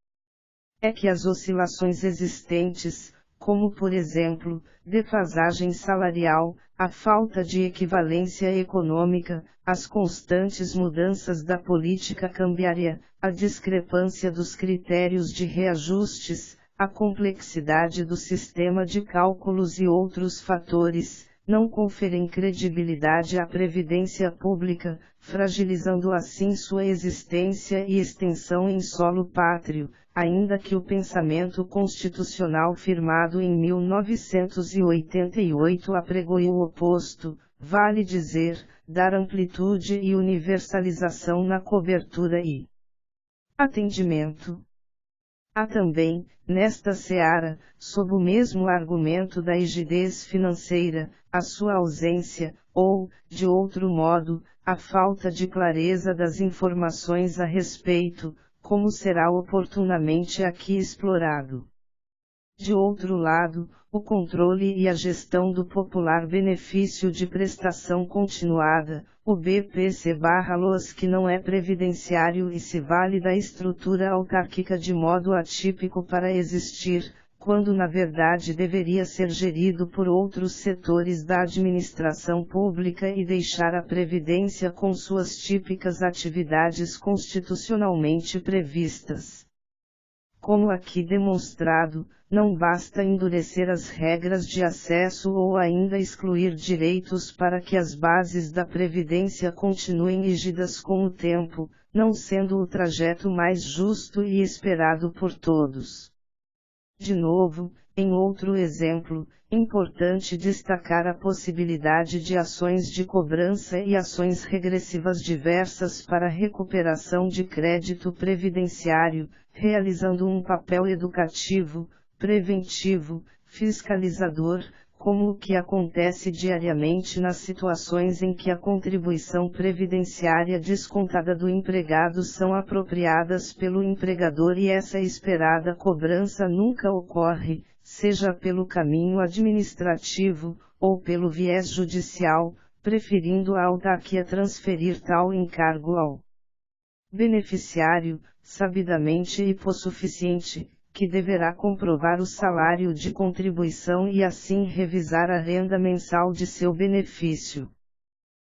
É que as oscilações existentes, como por exemplo, defasagem salarial, a falta de equivalência econômica, as constantes mudanças da política cambiária, a discrepância dos critérios de reajustes, a complexidade do sistema de cálculos e outros fatores, não conferem credibilidade à previdência pública, fragilizando assim sua existência e extensão em solo pátrio, ainda que o pensamento constitucional firmado em 1988 apregoe o oposto, vale dizer, dar amplitude e universalização na cobertura e atendimento. Há também, nesta seara, sob o mesmo argumento da rigidez financeira, a sua ausência, ou, de outro modo, a falta de clareza das informações a respeito, como será oportunamente aqui explorado. De outro lado, o controle e a gestão do popular benefício de prestação continuada, o BPC/LOAS, que não é previdenciário e se vale da estrutura autárquica de modo atípico para existir, quando na verdade deveria ser gerido por outros setores da administração pública e deixar a Previdência com suas típicas atividades constitucionalmente previstas. Como aqui demonstrado, não basta endurecer as regras de acesso ou ainda excluir direitos para que as bases da Previdência continuem rígidas com o tempo, não sendo o trajeto mais justo e esperado por todos. De novo, em outro exemplo, importante destacar a possibilidade de ações de cobrança e ações regressivas diversas para recuperação de crédito previdenciário, realizando um papel educativo, preventivo, fiscalizador, como o que acontece diariamente nas situações em que a contribuição previdenciária descontada do empregado são apropriadas pelo empregador e essa esperada cobrança nunca ocorre, seja pelo caminho administrativo, ou pelo viés judicial, preferindo a autarquia transferir tal encargo ao beneficiário, sabidamente hipossuficiente, que deverá comprovar o salário de contribuição e assim revisar a renda mensal de seu benefício.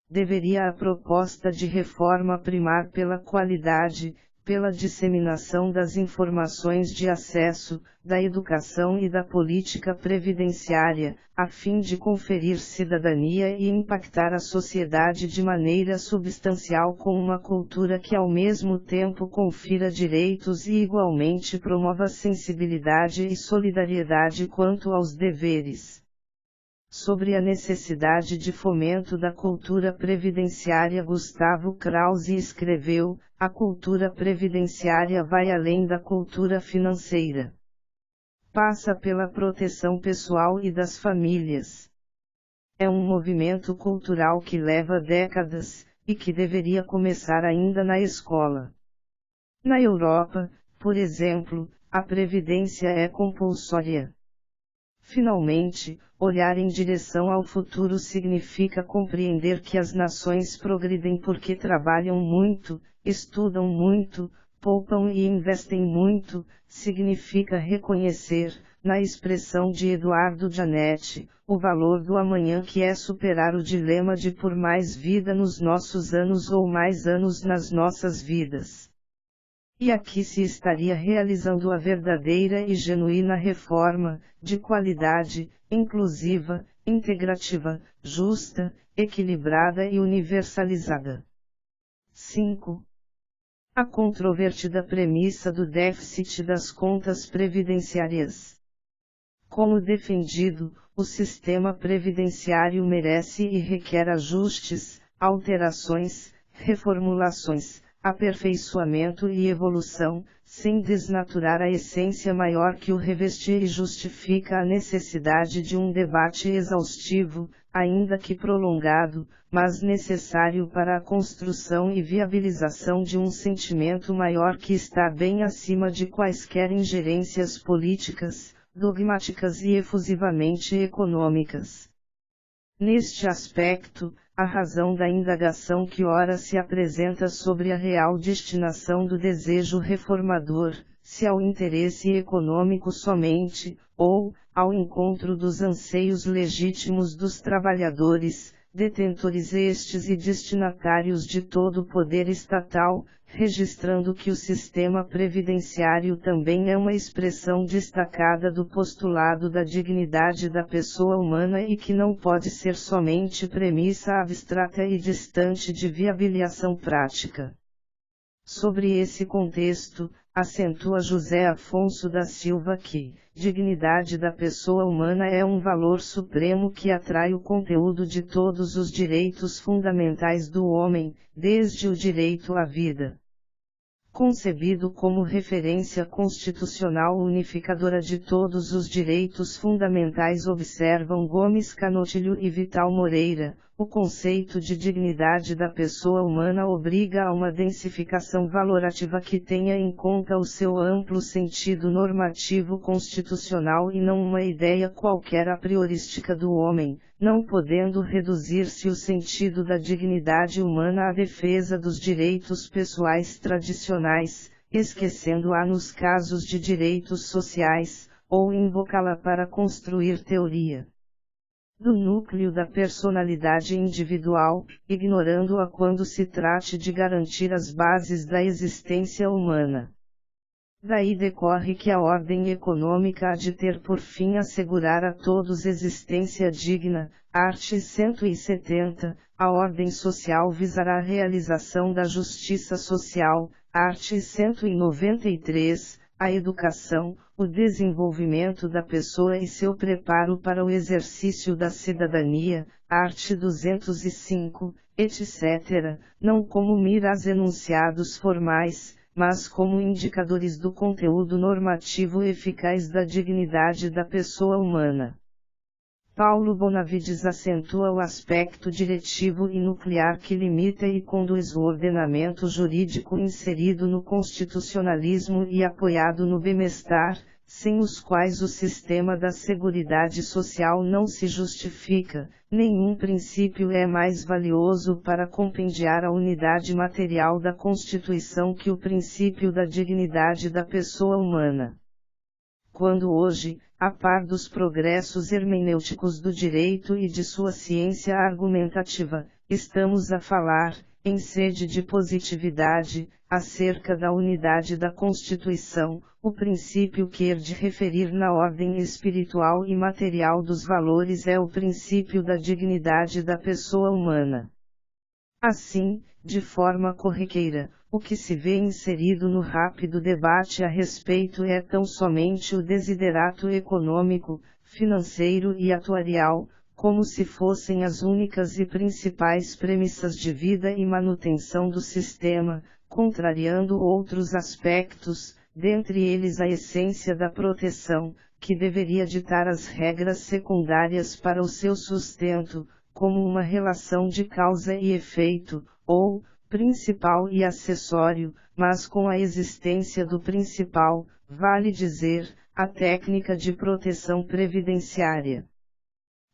Deveria a proposta de reforma primar pela qualidade, pela disseminação das informações de acesso, da educação e da política previdenciária, a fim de conferir cidadania e impactar a sociedade de maneira substancial com uma cultura que ao mesmo tempo confira direitos e igualmente promova sensibilidade e solidariedade quanto aos deveres. Sobre a necessidade de fomento da cultura previdenciária, Gustavo Krause escreveu: a cultura previdenciária vai além da cultura financeira. Passa pela proteção pessoal e das famílias. É um movimento cultural que leva décadas, e que deveria começar ainda na escola. Na Europa, por exemplo, a previdência é compulsória. Finalmente, olhar em direção ao futuro significa compreender que as nações progridem porque trabalham muito, estudam muito, poupam e investem muito, significa reconhecer, na expressão de Eduardo Gianetti, o valor do amanhã, que é superar o dilema de por mais vida nos nossos anos ou mais anos nas nossas vidas. E aqui se estaria realizando a verdadeira e genuína reforma, de qualidade, inclusiva, integrativa, justa, equilibrada e universalizada. 5. A controvertida premissa do déficit das contas previdenciárias. Como defendido, o sistema previdenciário merece e requer ajustes, alterações, reformulações, aperfeiçoamento e evolução, sem desnaturar a essência maior que o reveste e justifica a necessidade de um debate exaustivo, ainda que prolongado, mas necessário para a construção e viabilização de um sentimento maior que está bem acima de quaisquer ingerências políticas, dogmáticas e efusivamente econômicas. Neste aspecto, a razão da indagação que ora se apresenta sobre a real destinação do desejo reformador, se ao interesse econômico somente, ou, ao encontro dos anseios legítimos dos trabalhadores, detentores estes e destinatários de todo o poder estatal, registrando que o sistema previdenciário também é uma expressão destacada do postulado da dignidade da pessoa humana e que não pode ser somente premissa abstrata e distante de viabilização prática. Sobre esse contexto, acentua José Afonso da Silva que, dignidade da pessoa humana é um valor supremo que atrai o conteúdo de todos os direitos fundamentais do homem, desde o direito à vida. Concebido como referência constitucional unificadora de todos os direitos fundamentais, observam Gomes Canotilho e Vital Moreira, o conceito de dignidade da pessoa humana obriga a uma densificação valorativa que tenha em conta o seu amplo sentido normativo constitucional e não uma ideia qualquer a priorística do homem, não podendo reduzir-se o sentido da dignidade humana à defesa dos direitos pessoais tradicionais, esquecendo-a nos casos de direitos sociais, ou invocá-la para construir teoria do núcleo da personalidade individual, ignorando-a quando se trate de garantir as bases da existência humana. Daí decorre que a ordem econômica há de ter por fim assegurar a todos existência digna, art. 170, a ordem social visará a realização da justiça social, art. 193, a educação, o desenvolvimento da pessoa e seu preparo para o exercício da cidadania, art. 205, etc., não como miras enunciados formais, mas como indicadores do conteúdo normativo eficaz da dignidade da pessoa humana. Paulo Bonavides acentua o aspecto diretivo e nuclear que limita e conduz o ordenamento jurídico inserido no constitucionalismo e apoiado no bem-estar, sem os quais o sistema da Seguridade Social não se justifica. Nenhum princípio é mais valioso para compendiar a unidade material da Constituição que o princípio da dignidade da pessoa humana. Quando hoje, a par dos progressos hermenêuticos do direito e de sua ciência argumentativa, estamos a falar, em sede de positividade, acerca da unidade da Constituição, o princípio que hei de referir na ordem espiritual e material dos valores é o princípio da dignidade da pessoa humana. Assim, de forma corriqueira, o que se vê inserido no rápido debate a respeito é tão somente o desiderato econômico, financeiro e atuarial, como se fossem as únicas e principais premissas de vida e manutenção do sistema, contrariando outros aspectos, dentre eles a essência da proteção, que deveria ditar as regras secundárias para o seu sustento, como uma relação de causa e efeito, ou, principal e acessório, mas com a existência do principal, vale dizer, a técnica de proteção previdenciária.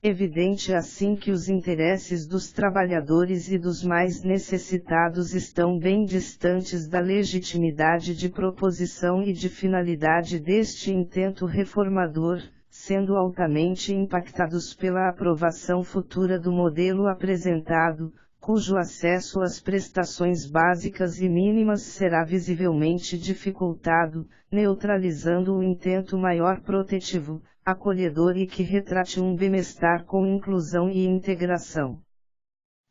Evidente assim que os interesses dos trabalhadores e dos mais necessitados estão bem distantes da legitimidade de proposição e de finalidade deste intento reformador, sendo altamente impactados pela aprovação futura do modelo apresentado, cujo acesso às prestações básicas e mínimas será visivelmente dificultado, neutralizando o intento maior protetivo, acolhedor e que retrate um bem-estar com inclusão e integração.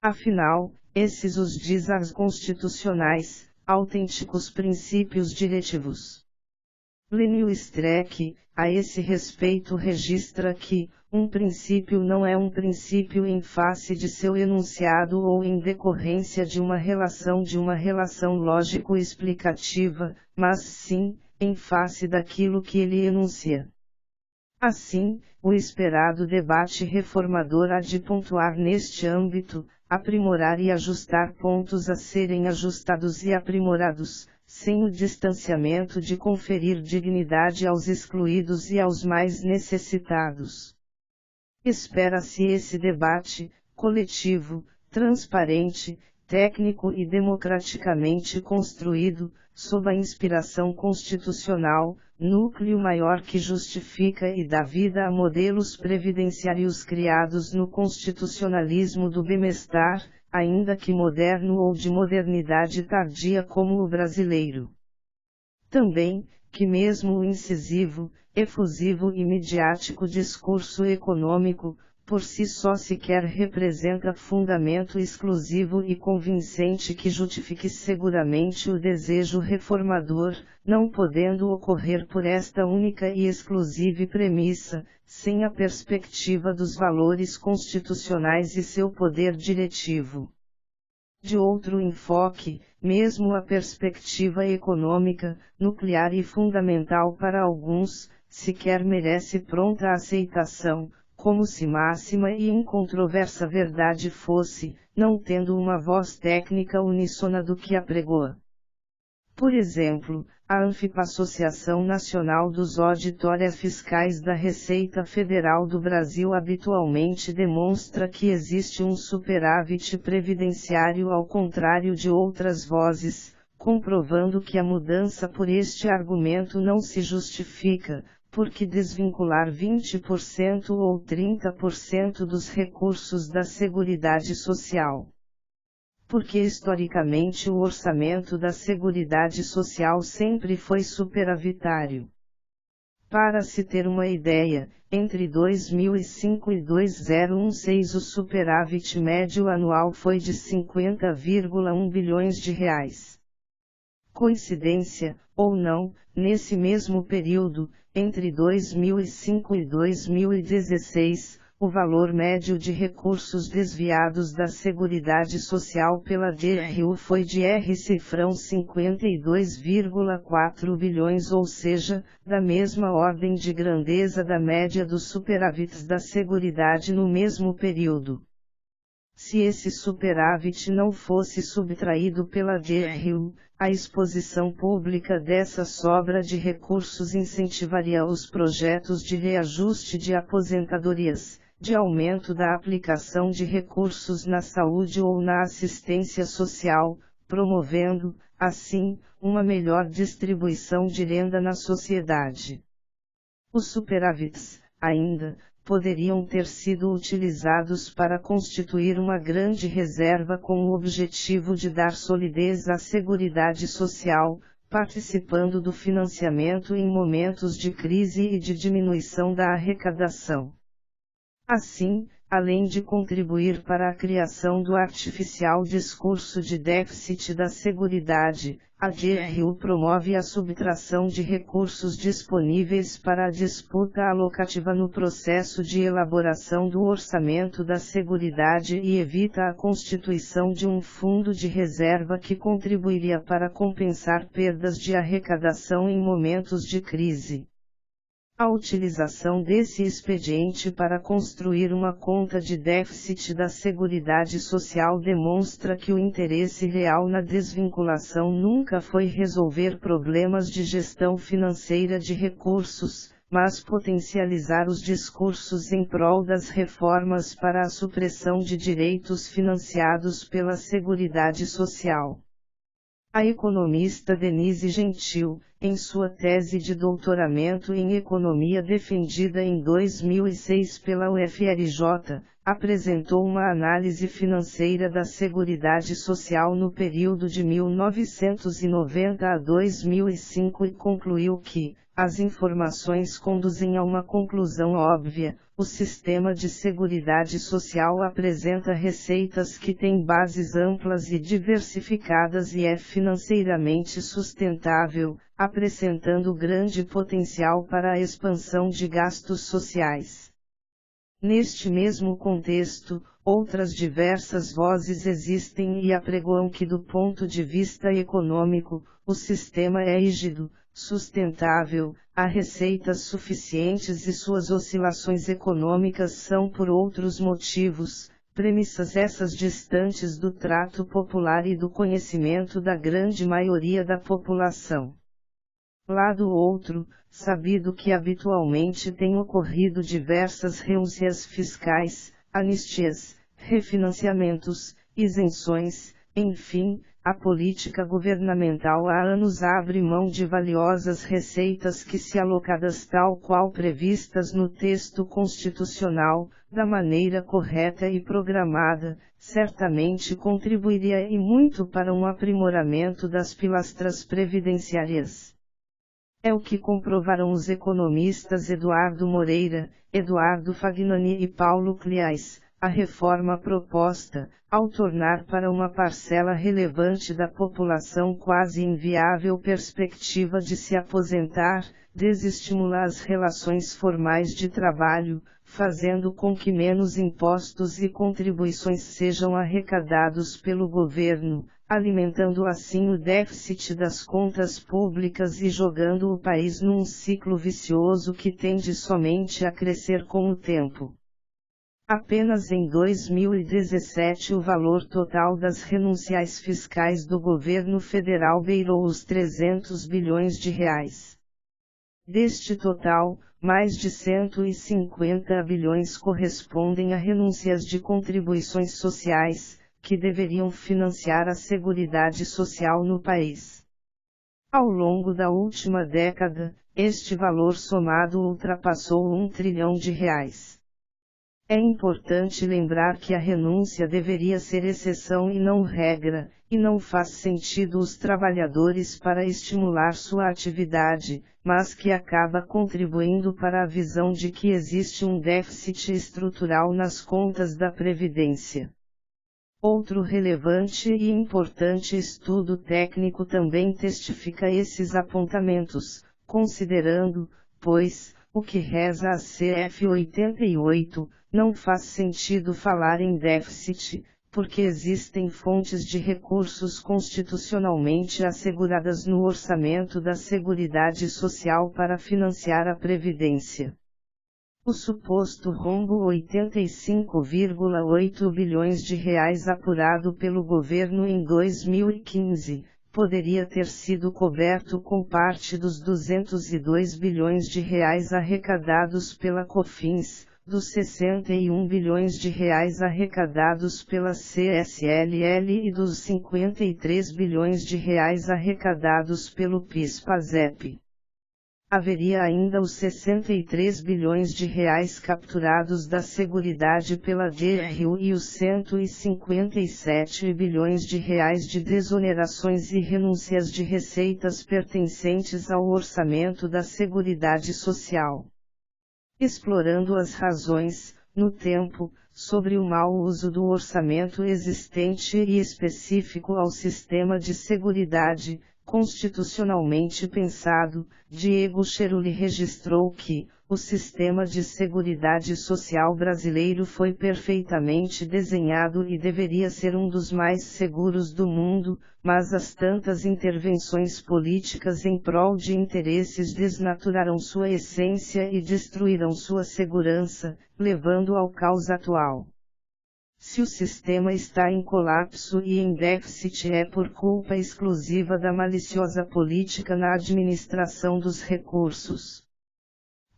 Afinal, esses os dizas constitucionais, autênticos princípios diretivos. Plínio Streck, a esse respeito registra que, um princípio não é um princípio em face de seu enunciado ou em decorrência de uma relação lógico-explicativa, mas sim, em face daquilo que ele enuncia. Assim, o esperado debate reformador há de pontuar neste âmbito, aprimorar e ajustar pontos a serem ajustados e aprimorados, sem o distanciamento de conferir dignidade aos excluídos e aos mais necessitados. Espera-se esse debate, coletivo, transparente, técnico e democraticamente construído, sob a inspiração constitucional, núcleo maior que justifica e dá vida a modelos previdenciários criados no constitucionalismo do bem-estar, ainda que moderno ou de modernidade tardia como o brasileiro. Também, que mesmo o incisivo, efusivo e midiático discurso econômico, por si só sequer representa fundamento exclusivo e convincente que justifique seguramente o desejo reformador, não podendo ocorrer por esta única e exclusiva premissa, sem a perspectiva dos valores constitucionais e seu poder diretivo. De outro enfoque, mesmo a perspectiva econômica, nuclear e fundamental para alguns, sequer merece pronta aceitação, como se máxima e incontroversa verdade fosse, não tendo uma voz técnica uníssona do que apregoa. Por exemplo, a ANFIP, Associação Nacional dos Auditores Fiscais da Receita Federal do Brasil, habitualmente demonstra que existe um superávit previdenciário ao contrário de outras vozes, comprovando que a mudança por este argumento não se justifica, porque desvincular 20% ou 30% dos recursos da Seguridade Social. Porque historicamente o orçamento da Seguridade Social sempre foi superavitário. Para se ter uma ideia, entre 2005 e 2016 o superávit médio anual foi de 50,1 bilhões de reais. Coincidência, ou não, nesse mesmo período, entre 2005 e 2016, o valor médio de recursos desviados da Seguridade Social pela DRU foi de R$ 52,4 bilhões, ou seja, da mesma ordem de grandeza da média dos superávites da Seguridade no mesmo período. Se esse superávit não fosse subtraído pela DRU, a exposição pública dessa sobra de recursos incentivaria os projetos de reajuste de aposentadorias, de aumento da aplicação de recursos na saúde ou na assistência social, promovendo, assim, uma melhor distribuição de renda na sociedade. Os superávites, ainda, poderiam ter sido utilizados para constituir uma grande reserva com o objetivo de dar solidez à Seguridade Social, participando do financiamento em momentos de crise e de diminuição da arrecadação. Assim, além de contribuir para a criação do artificial discurso de déficit da Seguridade, a DRU promove a subtração de recursos disponíveis para a disputa alocativa no processo de elaboração do orçamento da Seguridade e evita a constituição de um fundo de reserva que contribuiria para compensar perdas de arrecadação em momentos de crise. A utilização desse expediente para construir uma conta de déficit da Seguridade Social demonstra que o interesse real na desvinculação nunca foi resolver problemas de gestão financeira de recursos, mas potencializar os discursos em prol das reformas para a supressão de direitos financiados pela Seguridade Social. A economista Denise Gentil, em sua tese de doutoramento em economia defendida em 2006 pela UFRJ, apresentou uma análise financeira da Seguridade Social no período de 1990 a 2005 e concluiu que, as informações conduzem a uma conclusão óbvia: o sistema de Seguridade Social apresenta receitas que têm bases amplas e diversificadas e é financeiramente sustentável, apresentando grande potencial para a expansão de gastos sociais. Neste mesmo contexto, outras diversas vozes existem e apregoam que, do ponto de vista econômico, o sistema é rígido, sustentável, há receitas suficientes e suas oscilações econômicas são por outros motivos, premissas essas distantes do trato popular e do conhecimento da grande maioria da população. Lado outro, sabido que habitualmente têm ocorrido diversas renúncias fiscais, anistias, refinanciamentos, isenções, Enfim, a política governamental há anos abre mão de valiosas receitas que, se alocadas tal qual previstas no texto constitucional, da maneira correta e programada, certamente contribuiria e muito para um aprimoramento das pilastras previdenciárias. É o que comprovaram os economistas Eduardo Moreira, Eduardo Fagnani e Paulo Cliais. A reforma proposta, ao tornar para uma parcela relevante da população quase inviável perspectiva de se aposentar, desestimula as relações formais de trabalho, fazendo com que menos impostos e contribuições sejam arrecadados pelo governo, alimentando assim o déficit das contas públicas e jogando o país num ciclo vicioso que tende somente a crescer com o tempo. Apenas em 2017 o valor total das renunciais fiscais do governo federal beirou os 300 bilhões de reais. Deste total, mais de 150 bilhões correspondem a renúncias de contribuições sociais, que deveriam financiar a Seguridade Social no país. Ao longo da última década, este valor somado ultrapassou R$1 trilhão. É importante lembrar que a renúncia deveria ser exceção e não regra, e não faz sentido os trabalhadores para estimular sua atividade, mas que acaba contribuindo para a visão de que existe um déficit estrutural nas contas da Previdência. Outro relevante e importante estudo técnico também testifica esses apontamentos, considerando, pois, o que reza a CF 88, não faz sentido falar em déficit, porque existem fontes de recursos constitucionalmente asseguradas no orçamento da Seguridade Social para financiar a Previdência. O suposto rombo 85,8 bilhões de reais apurado pelo governo em 2015, poderia ter sido coberto com parte dos 202 bilhões de reais arrecadados pela COFINS, dos 61 bilhões de reais arrecadados pela CSLL e dos 53 bilhões de reais arrecadados pelo PIS/PASEP. Haveria ainda os 63 bilhões de reais capturados da Seguridade pela GRU e os 157 bilhões de reais de desonerações e renúncias de receitas pertencentes ao orçamento da Seguridade Social. Explorando as razões, no tempo, sobre o mau uso do orçamento existente e específico ao sistema de seguridade, constitucionalmente pensado, Diego Cheruli registrou que, o sistema de seguridade social brasileiro foi perfeitamente desenhado e deveria ser um dos mais seguros do mundo, mas as tantas intervenções políticas em prol de interesses desnaturaram sua essência e destruíram sua segurança, levando ao caos atual. Se o sistema está em colapso e em déficit é por culpa exclusiva da maliciosa política na administração dos recursos.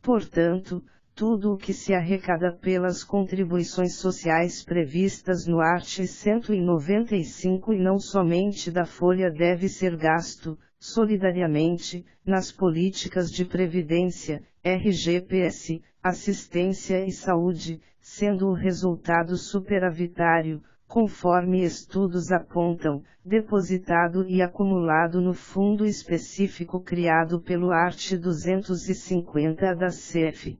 Portanto, tudo o que se arrecada pelas contribuições sociais previstas no art. 195 e não somente da folha deve ser gasto, solidariamente, nas políticas de previdência, RGPS, assistência e saúde, sendo o resultado superavitário, conforme estudos apontam, depositado e acumulado no fundo específico criado pelo art. 250 da CEF.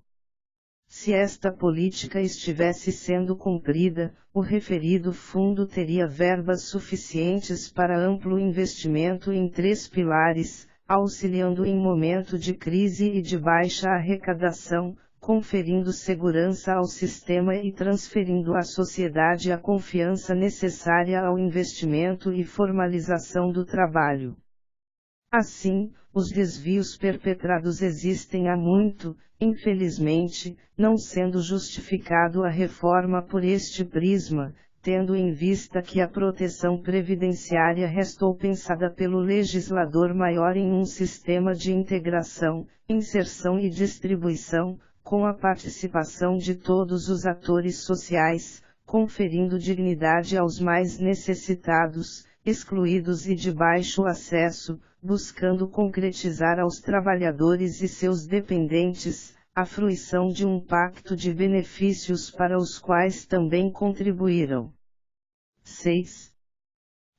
Se esta política estivesse sendo cumprida, o referido fundo teria verbas suficientes para amplo investimento em 3 pilares, auxiliando em momento de crise e de baixa arrecadação, conferindo segurança ao sistema e transferindo à sociedade a confiança necessária ao investimento e formalização do trabalho. Assim, os desvios perpetrados existem há muito, infelizmente, não sendo justificado a reforma por este prisma, tendo em vista que a proteção previdenciária restou pensada pelo legislador maior em um sistema de integração, inserção e distribuição, com a participação de todos os atores sociais, conferindo dignidade aos mais necessitados, excluídos e de baixo acesso, buscando concretizar aos trabalhadores e seus dependentes a fruição de um pacto de benefícios para os quais também contribuíram. 6.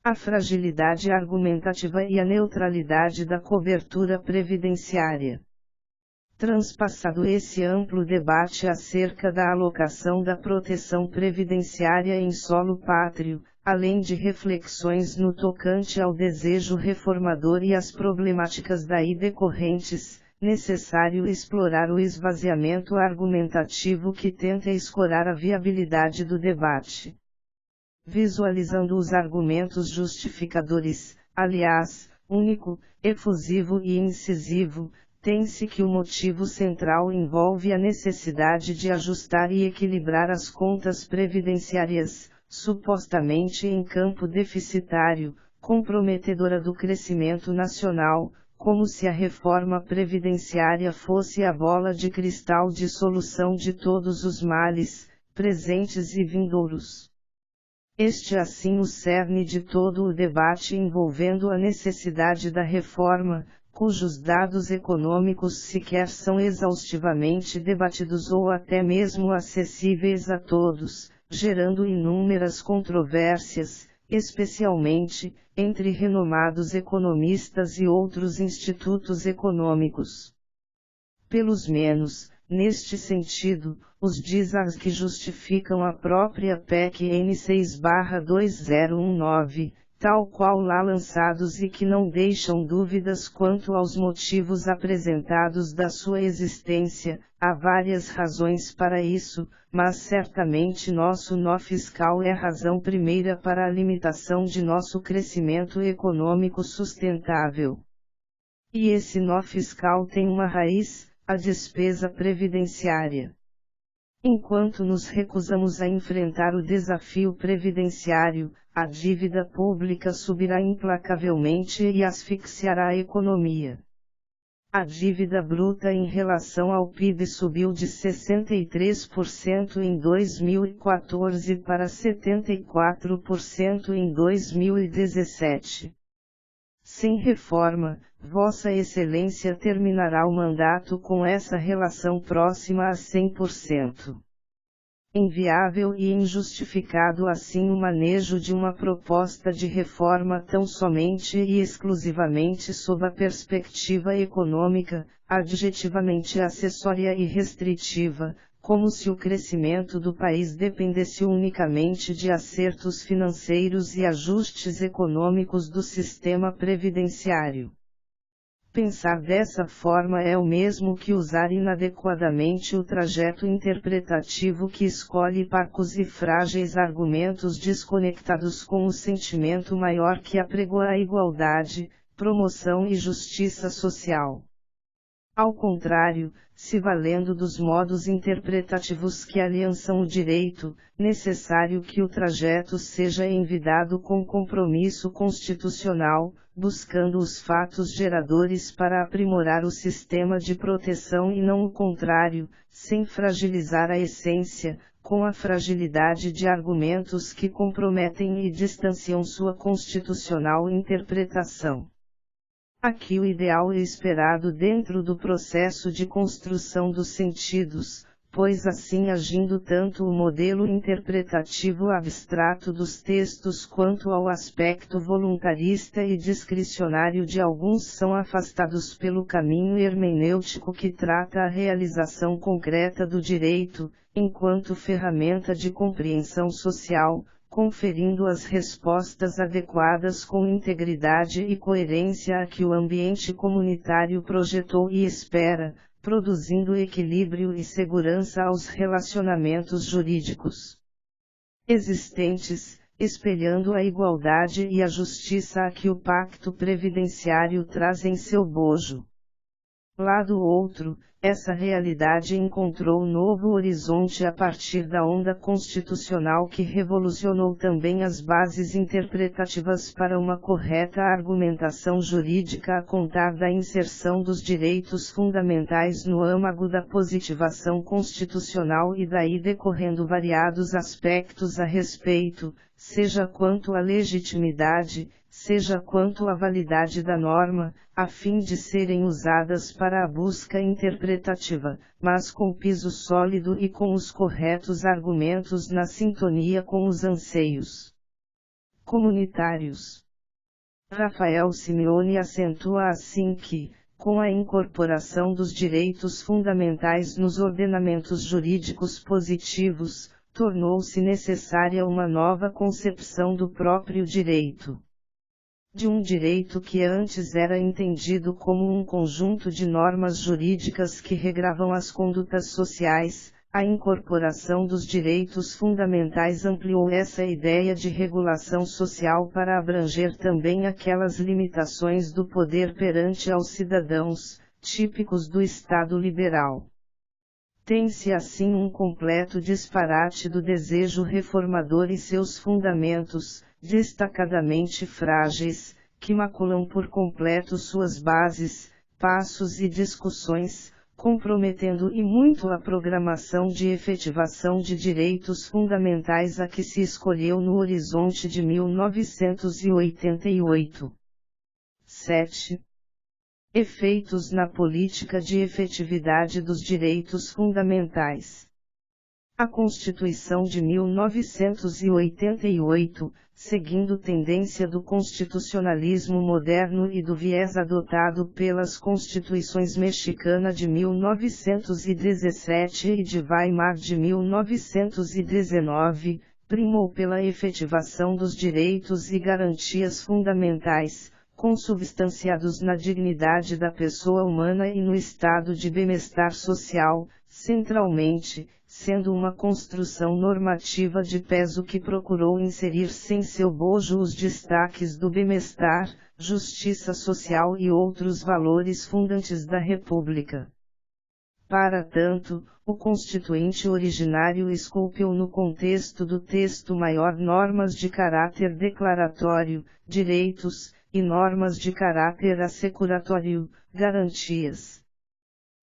A fragilidade argumentativa e a neutralidade da cobertura previdenciária. Transpassado esse amplo debate acerca da alocação da proteção previdenciária em solo pátrio, além de reflexões no tocante ao desejo reformador e as problemáticas daí decorrentes, necessário explorar o esvaziamento argumentativo que tenta escorar a viabilidade do debate. Visualizando os argumentos justificadores, aliás, único, efusivo e incisivo, tem-se que o motivo central envolve a necessidade de ajustar e equilibrar as contas previdenciárias, supostamente em campo deficitário, comprometedora do crescimento nacional, como se a reforma previdenciária fosse a bola de cristal de solução de todos os males, presentes e vindouros. Este é assim o cerne de todo o debate envolvendo a necessidade da reforma, cujos dados econômicos sequer são exaustivamente debatidos ou até mesmo acessíveis a todos, gerando inúmeras controvérsias, especialmente entre renomados economistas e outros institutos econômicos. Pelos menos, neste sentido, os dizags que justificam a própria PEC N6/2019, tal qual lá lançados e que não deixam dúvidas quanto aos motivos apresentados da sua existência, há várias razões para isso, mas certamente nosso nó fiscal é a razão primeira para a limitação de nosso crescimento econômico sustentável. E esse nó fiscal tem uma raiz, a despesa previdenciária. Enquanto nos recusamos a enfrentar o desafio previdenciário, a dívida pública subirá implacavelmente e asfixiará a economia. A dívida bruta em relação ao PIB subiu de 63% em 2014 para 74% em 2017. Sem reforma, Vossa Excelência terminará o mandato com essa relação próxima a 100%. Inviável e injustificado assim o manejo de uma proposta de reforma tão somente e exclusivamente sob a perspectiva econômica, adjetivamente acessória e restritiva, como se o crescimento do país dependesse unicamente de acertos financeiros e ajustes econômicos do sistema previdenciário. Pensar dessa forma é o mesmo que usar inadequadamente o trajeto interpretativo que escolhe parcos e frágeis argumentos desconectados com o sentimento maior que apregoa a igualdade, promoção e justiça social. Ao contrário, se valendo dos modos interpretativos que aliançam o direito, necessário que o trajeto seja envidado com compromisso constitucional, buscando os fatos geradores para aprimorar o sistema de proteção e não o contrário, sem fragilizar a essência, com a fragilidade de argumentos que comprometem e distanciam sua constitucional interpretação. Aqui o ideal é esperado dentro do processo de construção dos sentidos, pois assim agindo tanto o modelo interpretativo abstrato dos textos quanto ao aspecto voluntarista e discricionário de alguns são afastados pelo caminho hermenêutico que trata a realização concreta do direito, enquanto ferramenta de compreensão social, conferindo as respostas adequadas com integridade e coerência a que o ambiente comunitário projetou e espera, produzindo equilíbrio e segurança aos relacionamentos jurídicos existentes, espelhando a igualdade e a justiça a que o Pacto Previdenciário traz em seu bojo. Lado outro, essa realidade encontrou novo horizonte a partir da onda constitucional que revolucionou também as bases interpretativas para uma correta argumentação jurídica a contar da inserção dos direitos fundamentais no âmago da positivação constitucional e daí decorrendo variados aspectos a respeito, seja quanto à legitimidade, seja quanto à validade da norma, a fim de serem usadas para a busca interpretativa, mas com piso sólido e com os corretos argumentos na sintonia com os anseios comunitários. Rafael Simeone acentua assim que, com a incorporação dos direitos fundamentais nos ordenamentos jurídicos positivos, tornou-se necessária uma nova concepção do próprio direito. De um direito que antes era entendido como um conjunto de normas jurídicas que regravam as condutas sociais, a incorporação dos direitos fundamentais ampliou essa ideia de regulação social para abranger também aquelas limitações do poder perante aos cidadãos, típicos do Estado liberal. Tem-se assim um completo disparate do desejo reformador e seus fundamentos, destacadamente frágeis, que maculam por completo suas bases, passos e discussões, comprometendo e muito a programação de efetivação de direitos fundamentais a que se escolheu no horizonte de 1988. 7. Efeitos na política de efetividade dos direitos fundamentais. A Constituição de 1988, seguindo tendência do constitucionalismo moderno e do viés adotado pelas constituições mexicana de 1917 e de Weimar de 1919, primou pela efetivação dos direitos e garantias fundamentais, consubstanciados na dignidade da pessoa humana e no estado de bem-estar social, centralmente, sendo uma construção normativa de peso que procurou inserir sem seu bojo os destaques do bem-estar, justiça social e outros valores fundantes da República. Para tanto, o constituinte originário esculpiu no contexto do texto maior normas de caráter declaratório, direitos, e normas de caráter assecuratório, garantias.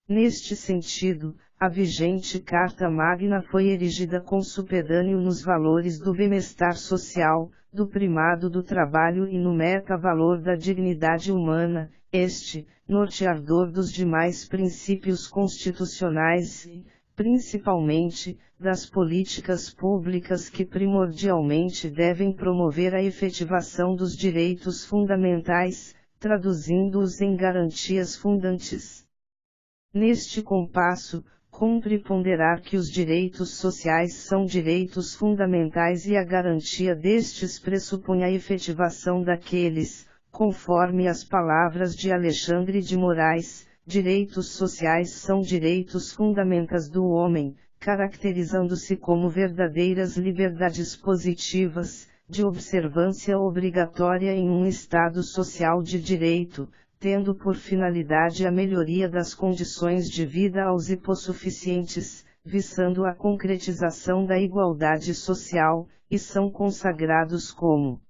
Neste sentido, a vigente Carta Magna foi erigida consupedâneo nos valores do bem-estar social, do primado do trabalho e no meta-valor da dignidade humana, este, norteador dos demais princípios constitucionais e, principalmente, das políticas públicas que primordialmente devem promover a efetivação dos direitos fundamentais, traduzindo-os em garantias fundantes. Neste compasso, cumpre ponderar que os direitos sociais são direitos fundamentais e a garantia destes pressupõe a efetivação daqueles, conforme as palavras de Alexandre de Moraes, direitos sociais são direitos fundamentais do homem, caracterizando-se como verdadeiras liberdades positivas, de observância obrigatória em um Estado social de direito, tendo por finalidade a melhoria das condições de vida aos hipossuficientes, visando a concretização da igualdade social, e são consagrados como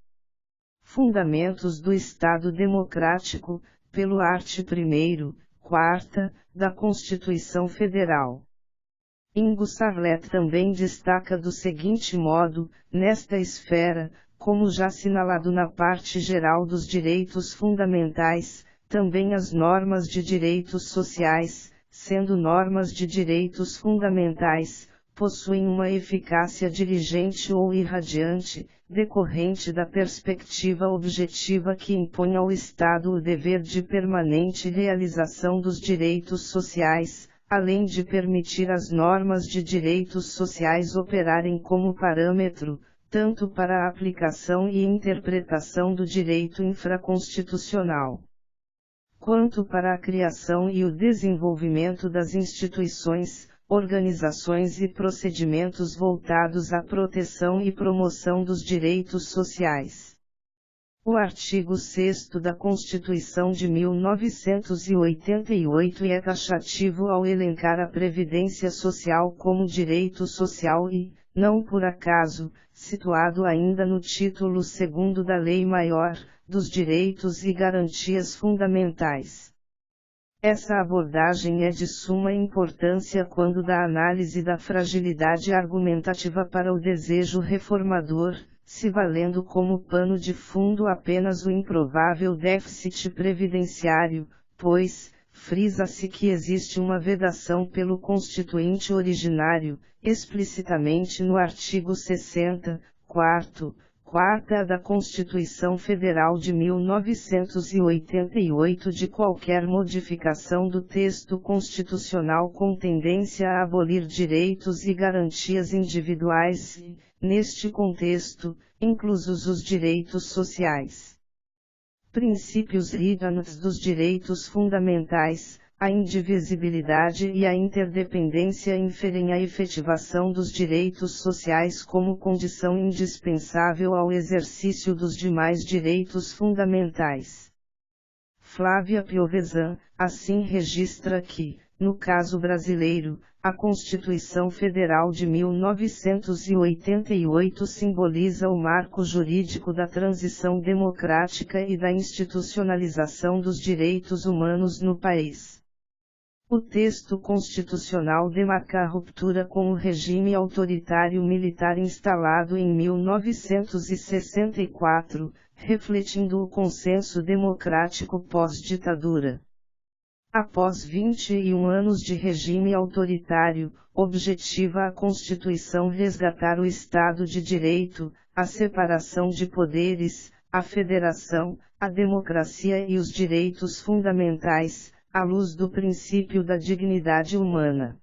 fundamentos do Estado democrático, pelo art. 1º, 4ª, da Constituição Federal. Ingo Sarlet também destaca do seguinte modo, nesta esfera, como já assinalado na parte geral dos direitos fundamentais, também as normas de direitos sociais, sendo normas de direitos fundamentais, possuem uma eficácia dirigente ou irradiante, decorrente da perspectiva objetiva que impõe ao Estado o dever de permanente realização dos direitos sociais, além de permitir às normas de direitos sociais operarem como parâmetro, tanto para a aplicação e interpretação do direito infraconstitucional, quanto para a criação e o desenvolvimento das instituições, organizações e procedimentos voltados à proteção e promoção dos direitos sociais. O artigo 6º da Constituição de 1988 é taxativo ao elencar a Previdência Social como direito social e, não por acaso, situado ainda no título 2º da Lei Maior, dos Direitos e Garantias Fundamentais. Essa abordagem é de suma importância quando da análise da fragilidade argumentativa para o desejo reformador, se valendo como pano de fundo apenas o improvável déficit previdenciário, pois, frisa-se que existe uma vedação pelo Constituinte originário, explicitamente no artigo 60, quarta da Constituição Federal de 1988 de qualquer modificação do texto constitucional com tendência a abolir direitos e garantias individuais e, neste contexto, inclusos os direitos sociais. Princípios rígidos dos direitos fundamentais, a indivisibilidade e a interdependência inferem a efetivação dos direitos sociais como condição indispensável ao exercício dos demais direitos fundamentais. Flávia Piovesan, assim registra que, no caso brasileiro, a Constituição Federal de 1988 simboliza o marco jurídico da transição democrática e da institucionalização dos direitos humanos no país. O texto constitucional demarca a ruptura com o regime autoritário militar instalado em 1964, refletindo o consenso democrático pós-ditadura. Após 21 anos de regime autoritário, objetiva a Constituição resgatar o Estado de Direito, a separação de poderes, a federação, a democracia e os direitos fundamentais, à luz do princípio da dignidade humana.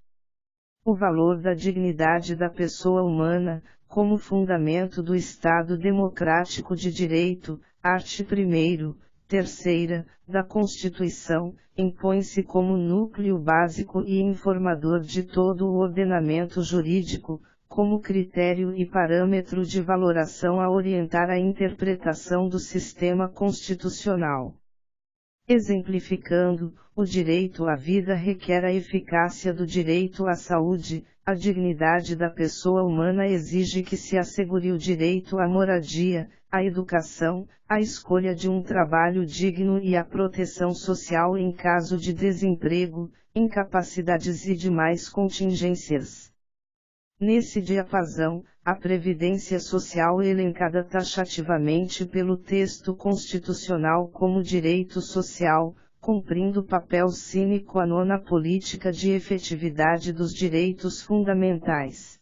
O valor da dignidade da pessoa humana, como fundamento do Estado democrático de direito, art. 1º, 3ª, da Constituição, impõe-se como núcleo básico e informador de todo o ordenamento jurídico, como critério e parâmetro de valoração a orientar a interpretação do sistema constitucional. Exemplificando, o direito à vida requer a eficácia do direito à saúde, a dignidade da pessoa humana exige que se assegure o direito à moradia, à educação, à escolha de um trabalho digno e à proteção social em caso de desemprego, incapacidades e demais contingências. Nesse diapasão, a Previdência Social elencada taxativamente pelo texto constitucional como direito social, cumprindo papel sine qua non na política de efetividade dos direitos fundamentais.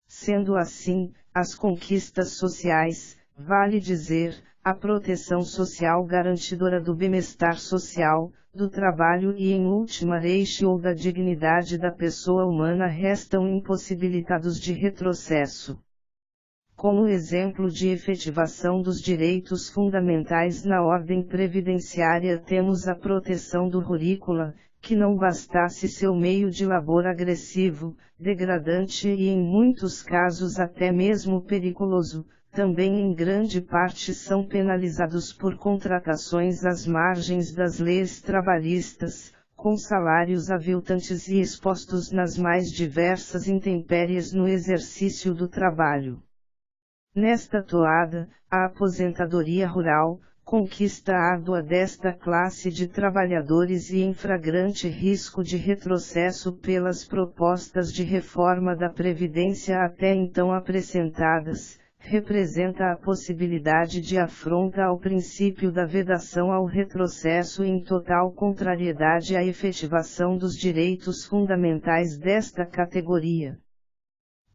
Sendo assim, as conquistas sociais, vale dizer, a proteção social garantidora do bem-estar social, do trabalho e em última ratio da dignidade da pessoa humana restam impossibilitados de retrocesso. Como exemplo de efetivação dos direitos fundamentais na ordem previdenciária temos a proteção do rurícola, que não bastasse seu meio de labor agressivo, degradante e em muitos casos até mesmo periculoso, também em grande parte são penalizados por contratações às margens das leis trabalhistas, com salários aviltantes e expostos nas mais diversas intempéries no exercício do trabalho. Nesta toada, a aposentadoria rural, conquista árdua desta classe de trabalhadores e em flagrante risco de retrocesso pelas propostas de reforma da Previdência até então apresentadas, representa a possibilidade de afronta ao princípio da vedação ao retrocesso em total contrariedade à efetivação dos direitos fundamentais desta categoria.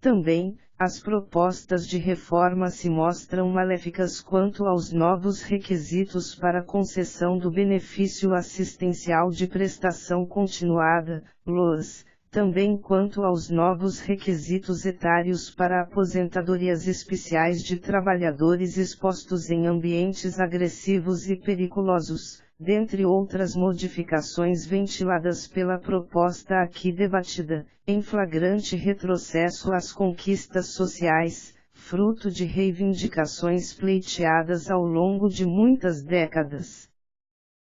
Também, as propostas de reforma se mostram maléficas quanto aos novos requisitos para concessão do benefício assistencial de prestação continuada, LOAS, também quanto aos novos requisitos etários para aposentadorias especiais de trabalhadores expostos em ambientes agressivos e periculosos, dentre outras modificações ventiladas pela proposta aqui debatida, em flagrante retrocesso às conquistas sociais, fruto de reivindicações pleiteadas ao longo de muitas décadas.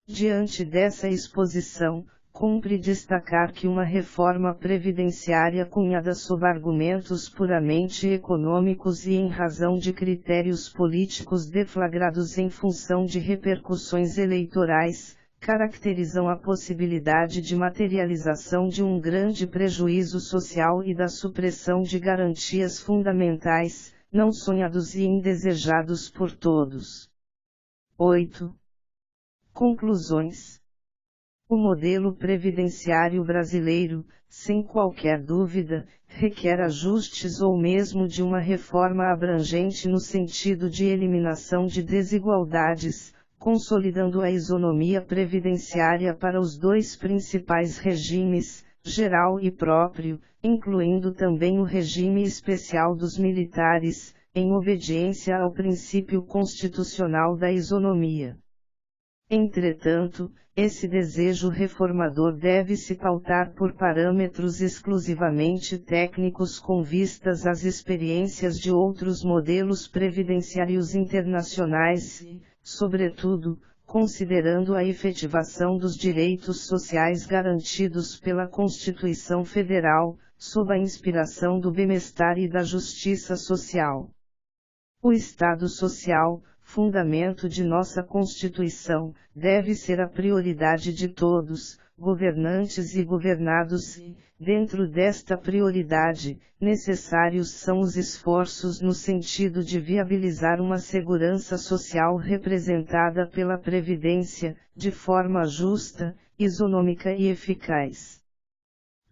Diante dessa exposição, cumpre destacar que uma reforma previdenciária cunhada sob argumentos puramente econômicos e em razão de critérios políticos deflagrados em função de repercussões eleitorais, caracterizam a possibilidade de materialização de um grande prejuízo social e da supressão de garantias fundamentais, não sonhados e indesejados por todos. 8. Conclusões. O modelo previdenciário brasileiro, sem qualquer dúvida, requer ajustes ou mesmo de uma reforma abrangente no sentido de eliminação de desigualdades, consolidando a isonomia previdenciária para os dois principais regimes, geral e próprio, incluindo também o regime especial dos militares, em obediência ao princípio constitucional da isonomia. Entretanto, esse desejo reformador deve se pautar por parâmetros exclusivamente técnicos com vistas às experiências de outros modelos previdenciários internacionais e, sobretudo, considerando a efetivação dos direitos sociais garantidos pela Constituição Federal, sob a inspiração do bem-estar e da justiça social. O Estado Social, fundamento de nossa Constituição, deve ser a prioridade de todos, governantes e governados e, dentro desta prioridade, necessários são os esforços no sentido de viabilizar uma segurança social representada pela Previdência, de forma justa, isonômica e eficaz.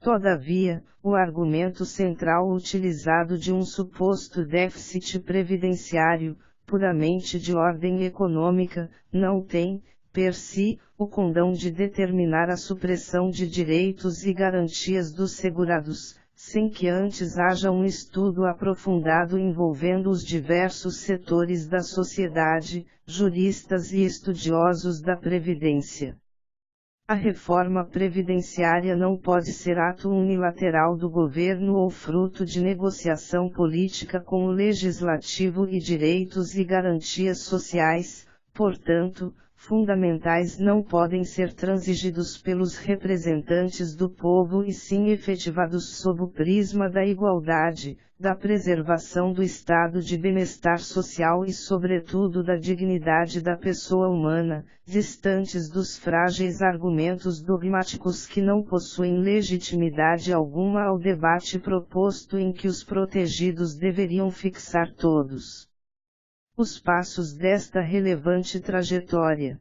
Todavia, o argumento central utilizado de um suposto déficit previdenciário, puramente de ordem econômica, não tem, per si, o condão de determinar a supressão de direitos e garantias dos segurados, sem que antes haja um estudo aprofundado envolvendo os diversos setores da sociedade, juristas e estudiosos da Previdência. A reforma previdenciária não pode ser ato unilateral do governo ou fruto de negociação política com o legislativo e direitos e garantias sociais, portanto, fundamentais não podem ser transigidos pelos representantes do povo e sim efetivados sob o prisma da igualdade, da preservação do estado de bem-estar social e sobretudo da dignidade da pessoa humana, distantes dos frágeis argumentos dogmáticos que não possuem legitimidade alguma ao debate proposto em que os protegidos deveriam fixar todos os passos desta relevante trajetória.